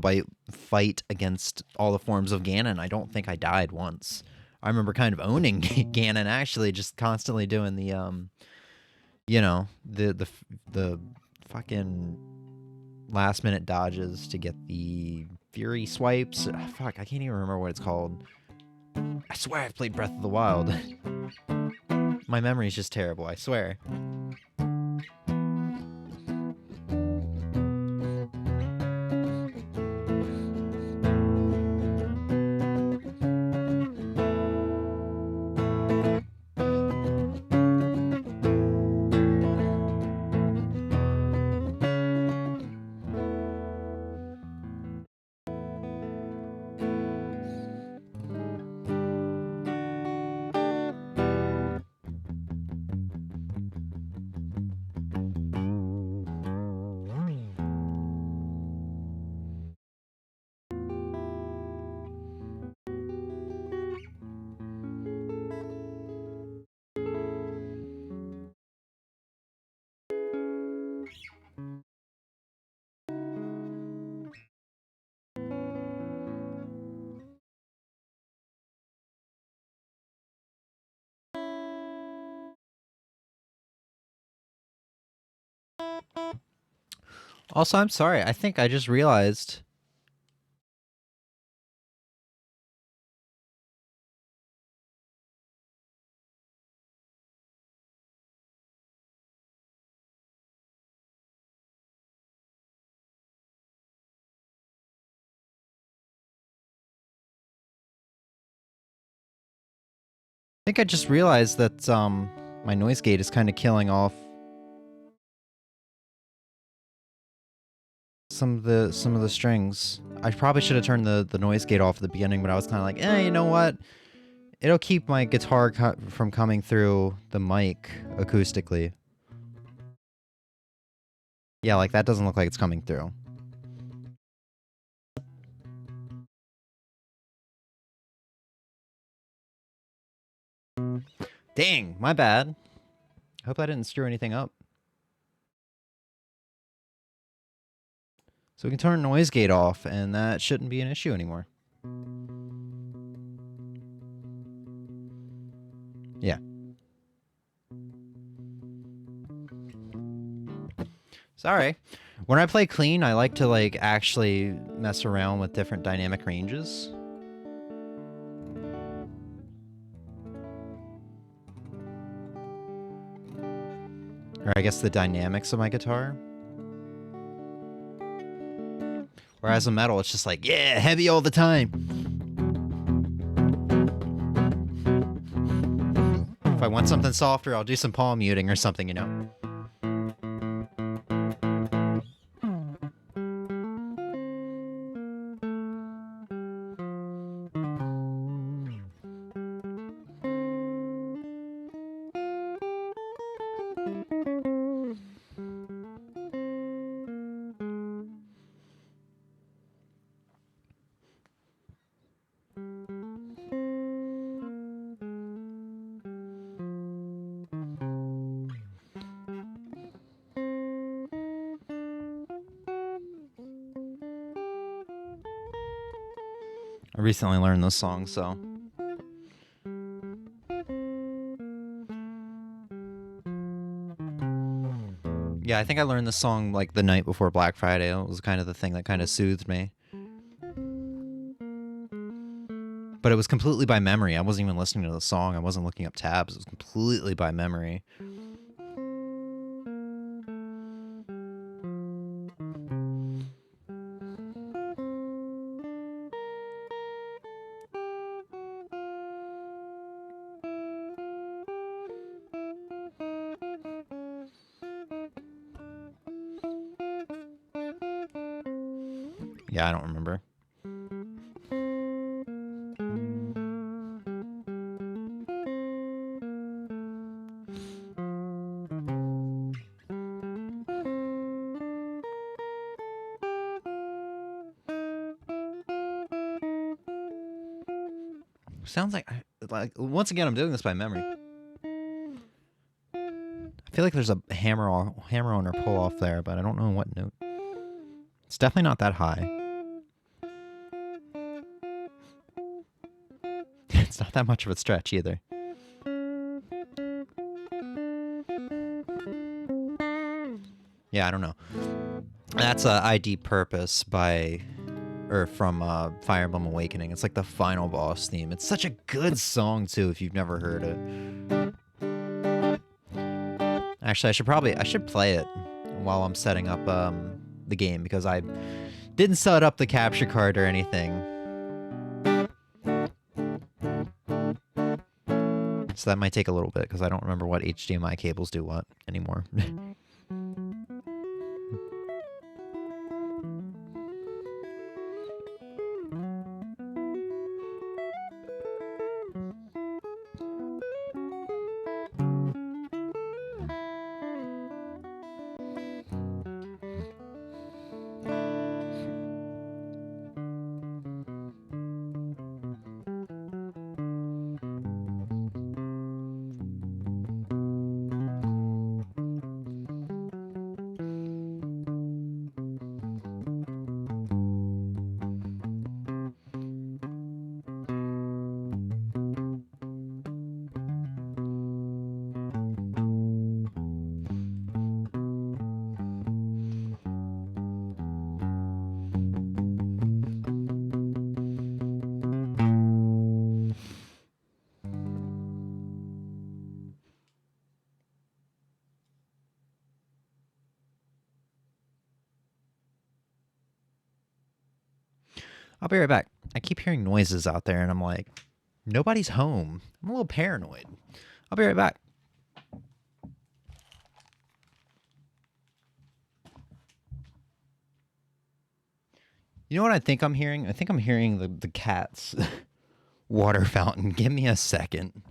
fight against all the forms of Ganon, I don't think I died once. I remember kind of owning Ganon, actually, just constantly doing the you know, the fucking last minute dodges to get the Fury swipes. Fuck, I can't even remember what it's called. I swear I've played Breath of the Wild. My memory's just terrible, I swear. Also, I'm sorry. I think I just realized. I think I just realized that my noise gate is kind of killing off some of the strings. I probably should have turned the noise gate off at the beginning, but I was kind of like, you know what? It'll keep my guitar from coming through the mic acoustically. Yeah, like that doesn't look like it's coming through. Dang, my bad. Hope I didn't screw anything up. So we can turn noise gate off, and that shouldn't be an issue anymore. Yeah. Sorry. When I play clean, I like to like actually mess around with different dynamic ranges. Or I guess the dynamics of my guitar. Whereas in metal, it's just like, yeah, heavy all the time. If I want something softer, I'll do some palm muting or something, you know? I recently learned this song, so. Yeah, I think I learned this song like the night before Black Friday. It was kind of the thing that kind of soothed me. But it was completely by memory. I wasn't even listening to the song. I wasn't looking up tabs. It was completely by memory. Yeah, I don't remember. Sounds like once again I'm doing this by memory. I feel like there's a hammer on or pull off there, but I don't know what note. It's definitely not that high. It's not that much of a stretch either. Yeah, I don't know. That's ID Purpose by from Fire Emblem Awakening. It's like the final boss theme. It's such a good song too if you've never heard it. Actually, I should play it while I'm setting up the game because I didn't set up the capture card or anything. So that might take a little bit because I don't remember what HDMI cables do what anymore. I'll be right back. I keep hearing noises out there, and I'm like, nobody's home. I'm a little paranoid. I'll be right back. You know what I think I'm hearing? I think I'm hearing the cat's water fountain. Give me a second.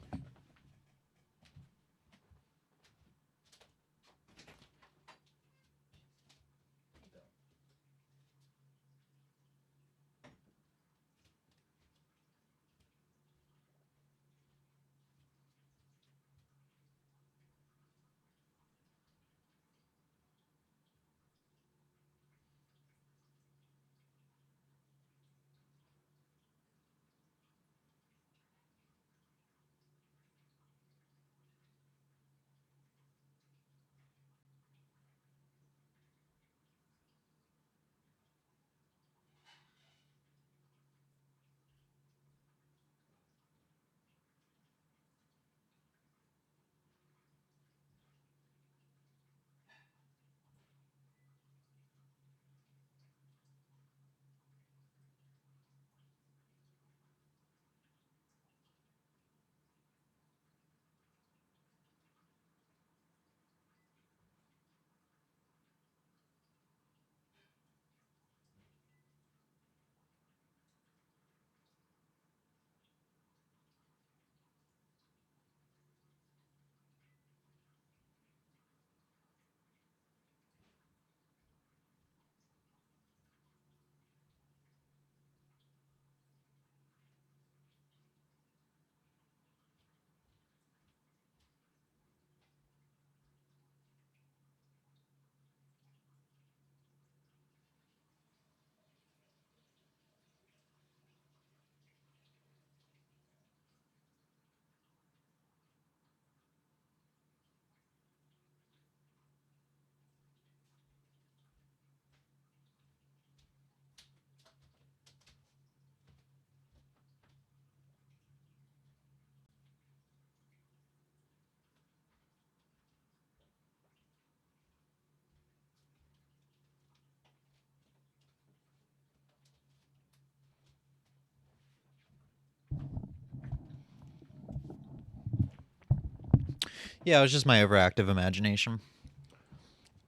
Yeah, it was just my overactive imagination.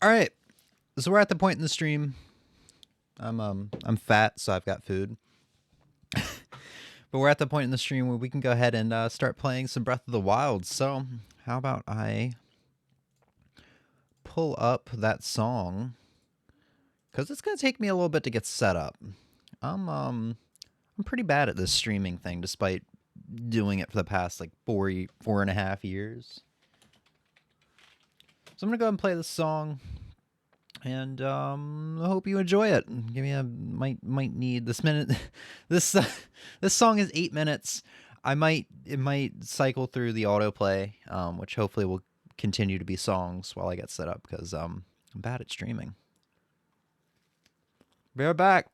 All right, so we're at the point in the stream. I'm fat, so I've got food. But we're at the point in the stream where we can go ahead and start playing some Breath of the Wild. So how about I pull up that song? Because it's gonna take me a little bit to get set up. I'm pretty bad at this streaming thing, despite doing it for the past like 4.5 years. So I'm gonna go ahead and play this song, and I hope you enjoy it. Give me might need this minute. this this song is 8 minutes. It might cycle through the autoplay, which hopefully will continue to be songs while I get set up because I'm bad at streaming. Be right back.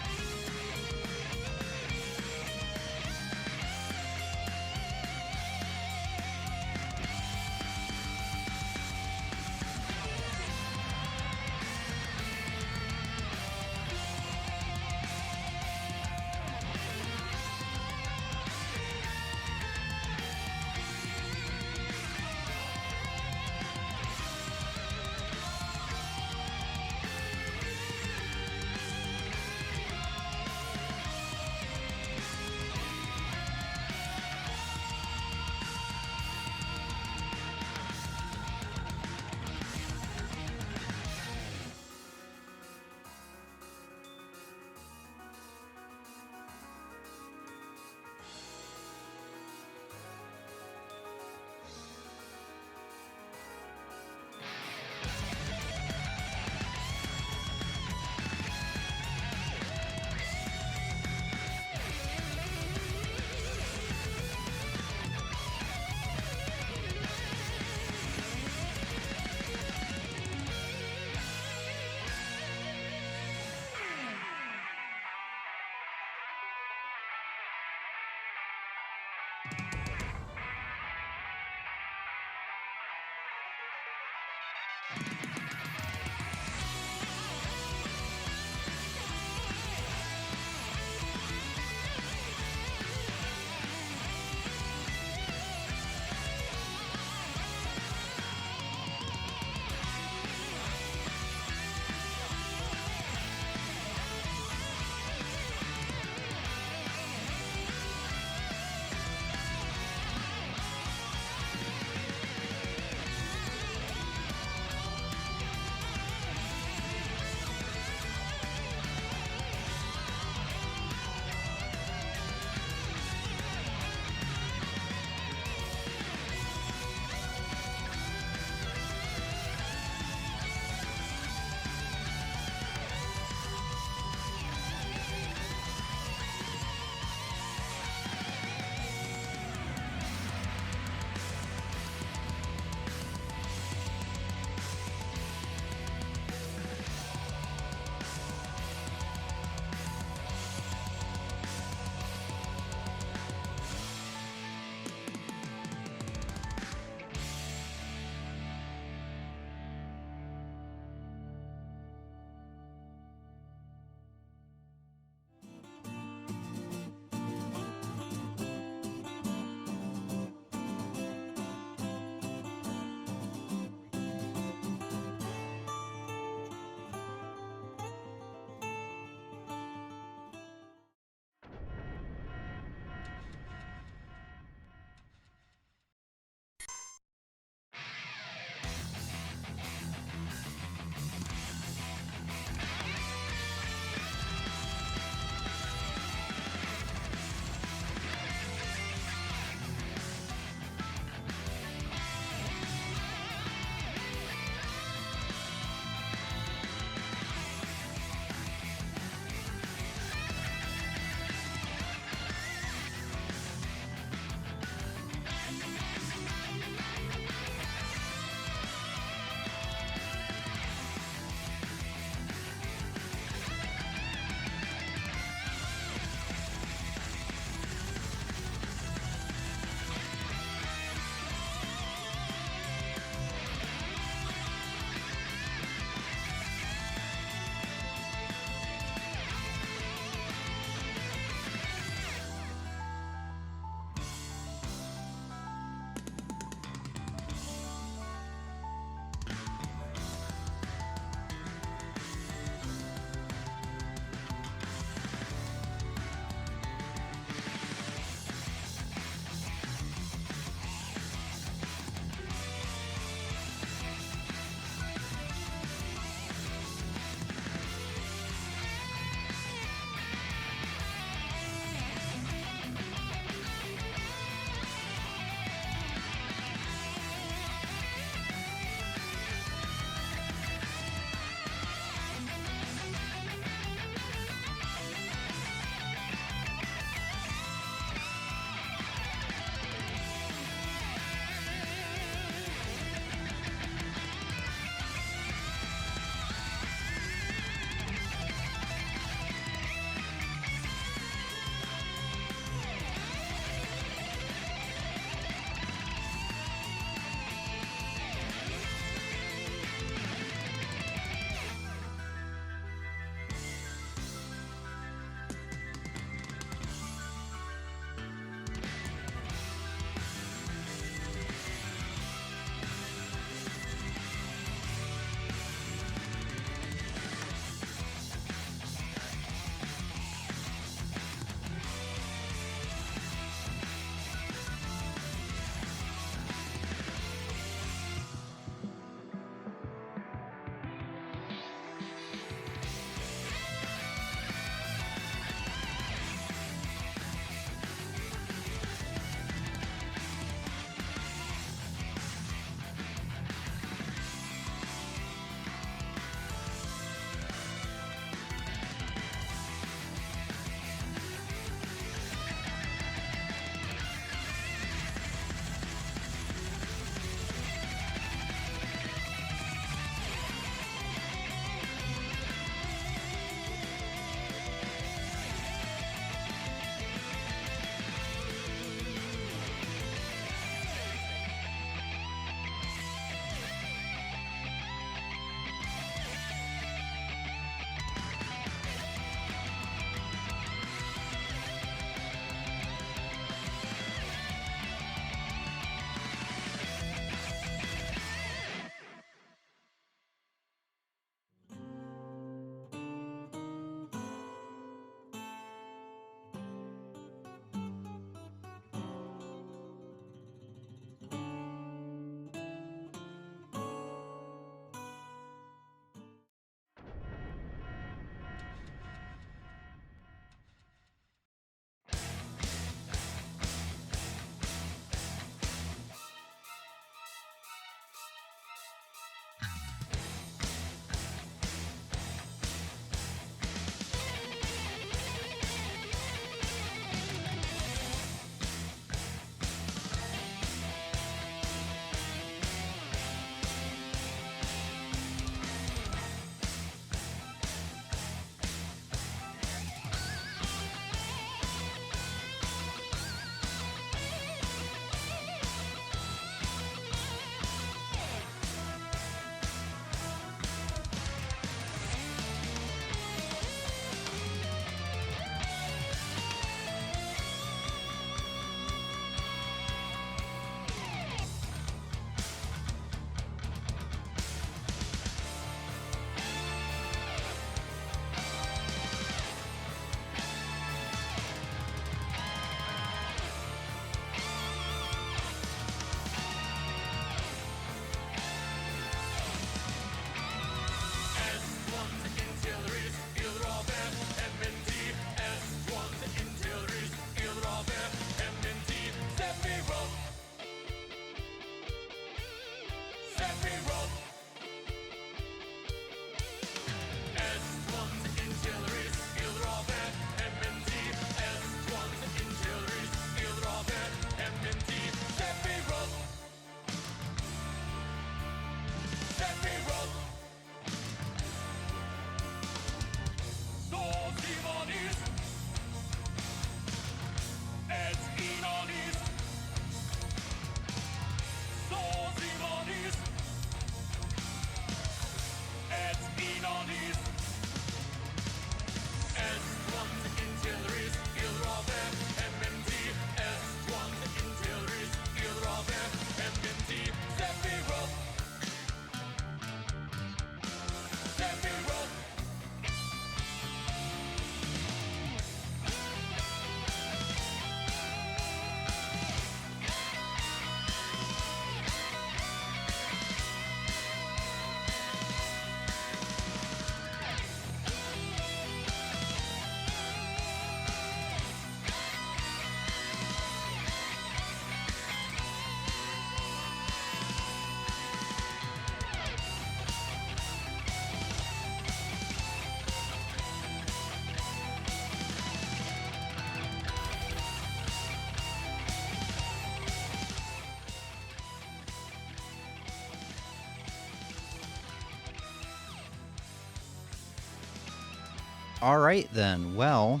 All right, then. Well,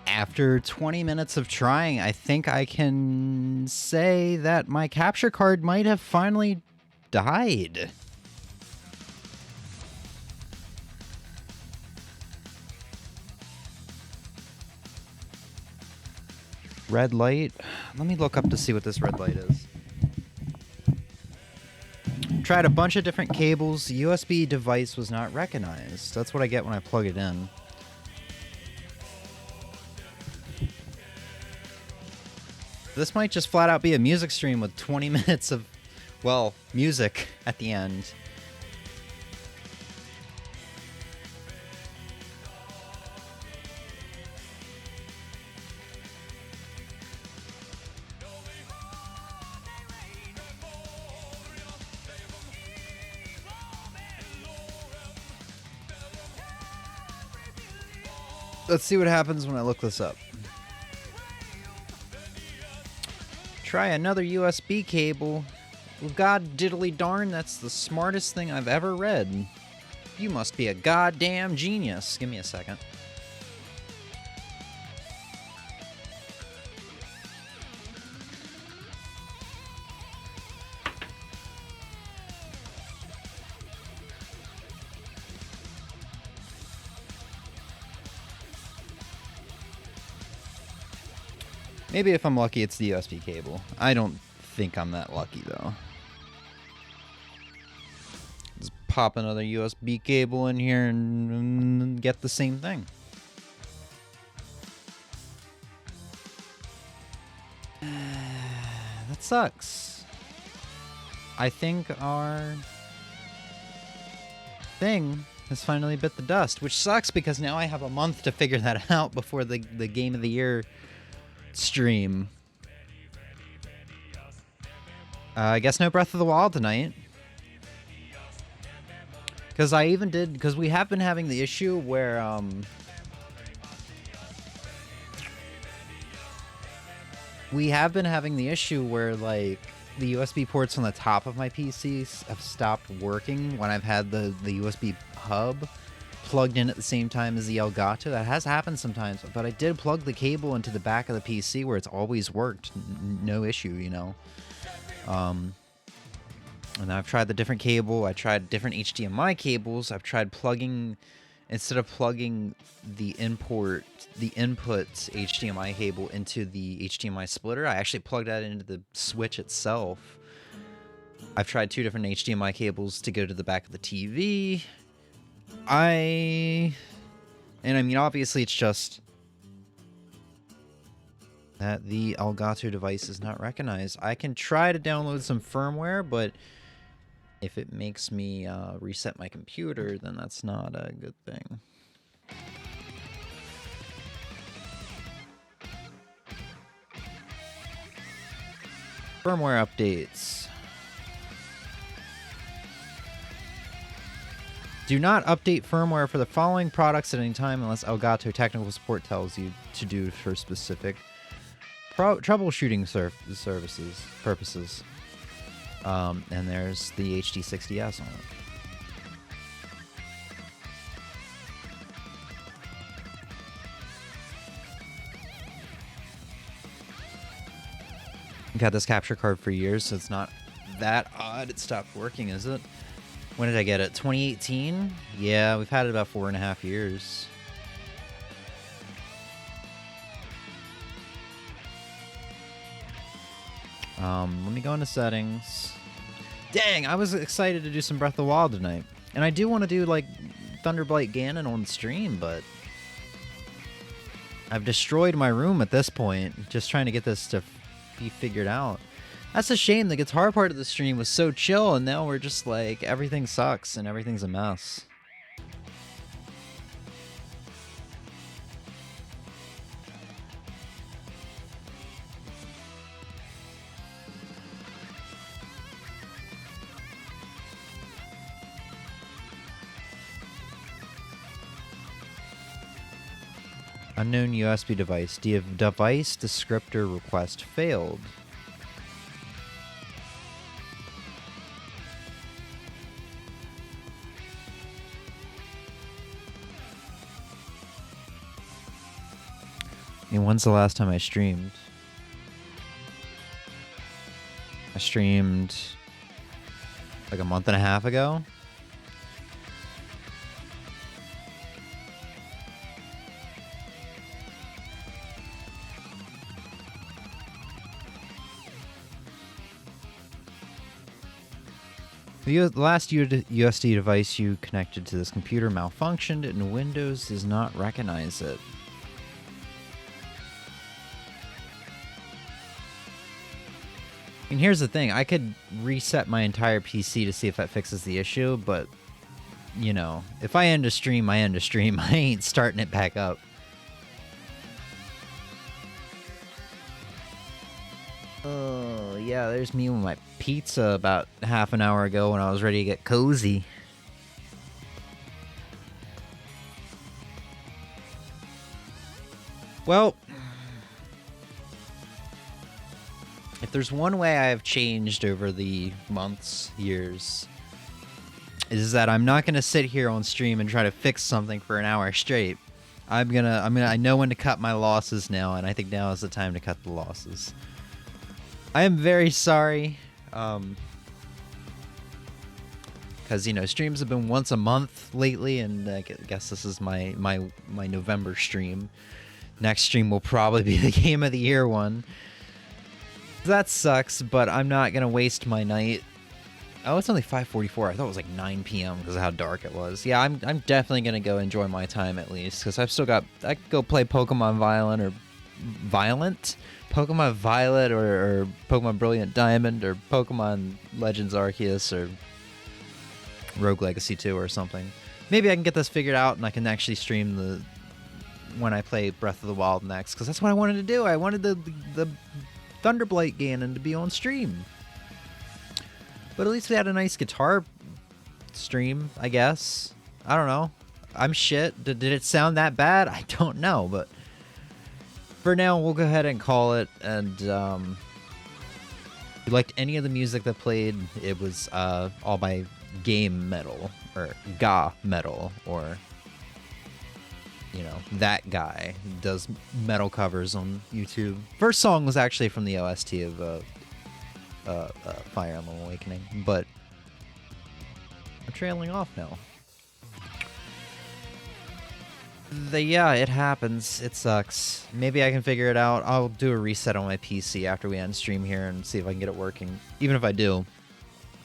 after 20 minutes of trying, I think I can say that my capture card might have finally died. Red light. Let me look up to see what this red light is. Tried a bunch of different cables. The USB device was not recognized. That's what I get when I plug it in. This might just flat out be a music stream with 20 minutes of, well, music at the end. Let's see what happens when I look this up. Try another USB cable. Well, god diddly darn, that's the smartest thing I've ever read. You must be a goddamn genius. Give me a second. Maybe if I'm lucky, it's the USB cable. I don't think I'm that lucky, though. Just pop another USB cable in here and get the same thing. That sucks. I think our thing has finally bit the dust, which sucks because now I have a month to figure that out before the Game of the Year stream. I guess no Breath of the Wild tonight. Because we have been having the issue where, like, the USB ports on the top of my PC have stopped working when I've had the USB hub plugged in at the same time as the Elgato. That has happened sometimes, but I did plug the cable into the back of the PC where it's always worked. No issue, you know. And I've tried the different cable. I tried different HDMI cables. I've tried plugging, instead of plugging the input HDMI cable into the HDMI splitter, I actually plugged that into the switch itself. I've tried 2 different HDMI cables to go to the back of the TV. I mean, obviously it's just that the Elgato device is not recognized. I can try to download some firmware, but if it makes me reset my computer, then that's not a good thing. Firmware updates. Do not update firmware for the following products at any time unless Elgato technical support tells you to do for specific troubleshooting purposes. And there's the HD60s on it. I've had this capture card for years, so it's not that odd it stopped working, is it? When did I get it? 2018? Yeah, we've had it about 4.5 years. Let me go into settings. Dang, I was excited to do some Breath of the Wild tonight. And I do want to do, like, Thunderblight Ganon on stream, but I've destroyed my room at this point, just trying to get this to be figured out. That's a shame. The guitar part of the stream was so chill, and now we're just like, everything sucks and everything's a mess. Unknown USB device. Device descriptor request failed. I mean, when's the last time I streamed? I streamed like a month and a half ago. The last USD device you connected to this computer malfunctioned and Windows does not recognize it. And here's the thing, I could reset my entire PC to see if that fixes the issue, but, you know, if I end a stream, I end a stream. I ain't starting it back up. Oh, yeah, there's me with my pizza about half an hour ago when I was ready to get cozy. Well, if there's one way I have changed over the months, years, is that I'm not gonna sit here on stream and try to fix something for an hour straight. I know when to cut my losses now, and I think now is the time to cut the losses. I am very sorry, because, you know, streams have been once a month lately, and I guess this is my November stream. Next stream will probably be the Game of the Year one. That sucks, but I'm not gonna waste my night. Oh, it's only 5:44. I thought it was like 9 p.m. because of how dark it was. Yeah, I'm definitely gonna go enjoy my time at least, because I've still got. I could go play Pokemon Pokemon Violet, or Pokemon Brilliant Diamond, or Pokemon Legends Arceus, or Rogue Legacy 2 or something. Maybe I can get this figured out and I can actually stream when I play Breath of the Wild next, because that's what I wanted to do. I wanted the Thunderblight Ganon to be on stream. But at least we had a nice guitar stream, I guess. I don't know. I'm shit. Did it sound that bad? I don't know, but for now, we'll go ahead and call it. And if you liked any of the music that played, it was all by Game Metal, or Ga Metal, or, you know, that guy who does metal covers on YouTube. First song was actually from the OST of Fire Emblem Awakening, but I'm trailing off now. Yeah, it happens. It sucks. Maybe I can figure it out. I'll do a reset on my PC after we end stream here and see if I can get it working. Even if I do,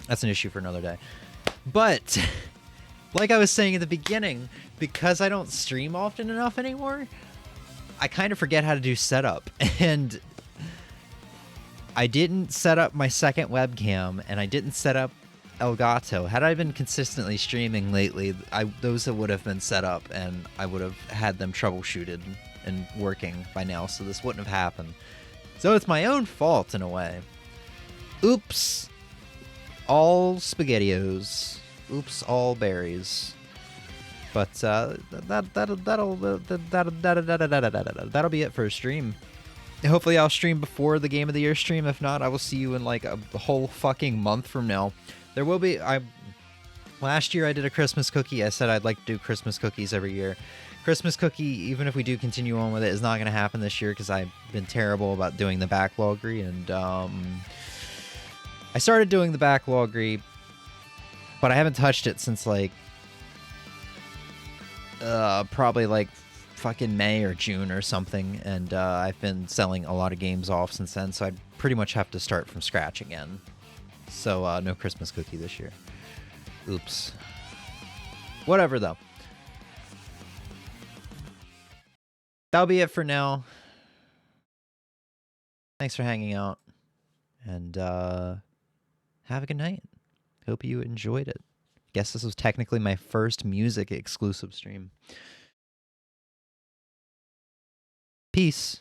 that's an issue for another day. But like I was saying at the beginning, because I don't stream often enough anymore, I kind of forget how to do setup. And I didn't set up my second webcam, and I didn't set up Elgato. Had I been consistently streaming lately, those would have been set up, and I would have had them troubleshooted and working by now, so this wouldn't have happened. So it's my own fault in a way. Oops. All SpaghettiOs. Oops, all berries. But that'll be it for a stream. Hopefully I'll stream before the Game of the Year stream. If not, I will see you in like a whole fucking month from now. There will be... Last year I did a Christmas cookie. I said I'd like to do Christmas cookies every year. Christmas cookie, even if we do continue on with it, is not going to happen this year because I've been terrible about doing the backloggery. And I started doing the backloggery, but I haven't touched it since like probably like fucking May or June or something. And I've been selling a lot of games off since then, so I'd pretty much have to start from scratch again. So no Christmas cookie this year. Oops. Whatever, though. That'll be it for now. Thanks for hanging out. And have a good night. Hope you enjoyed it. Guess this was technically my first music exclusive stream. Peace.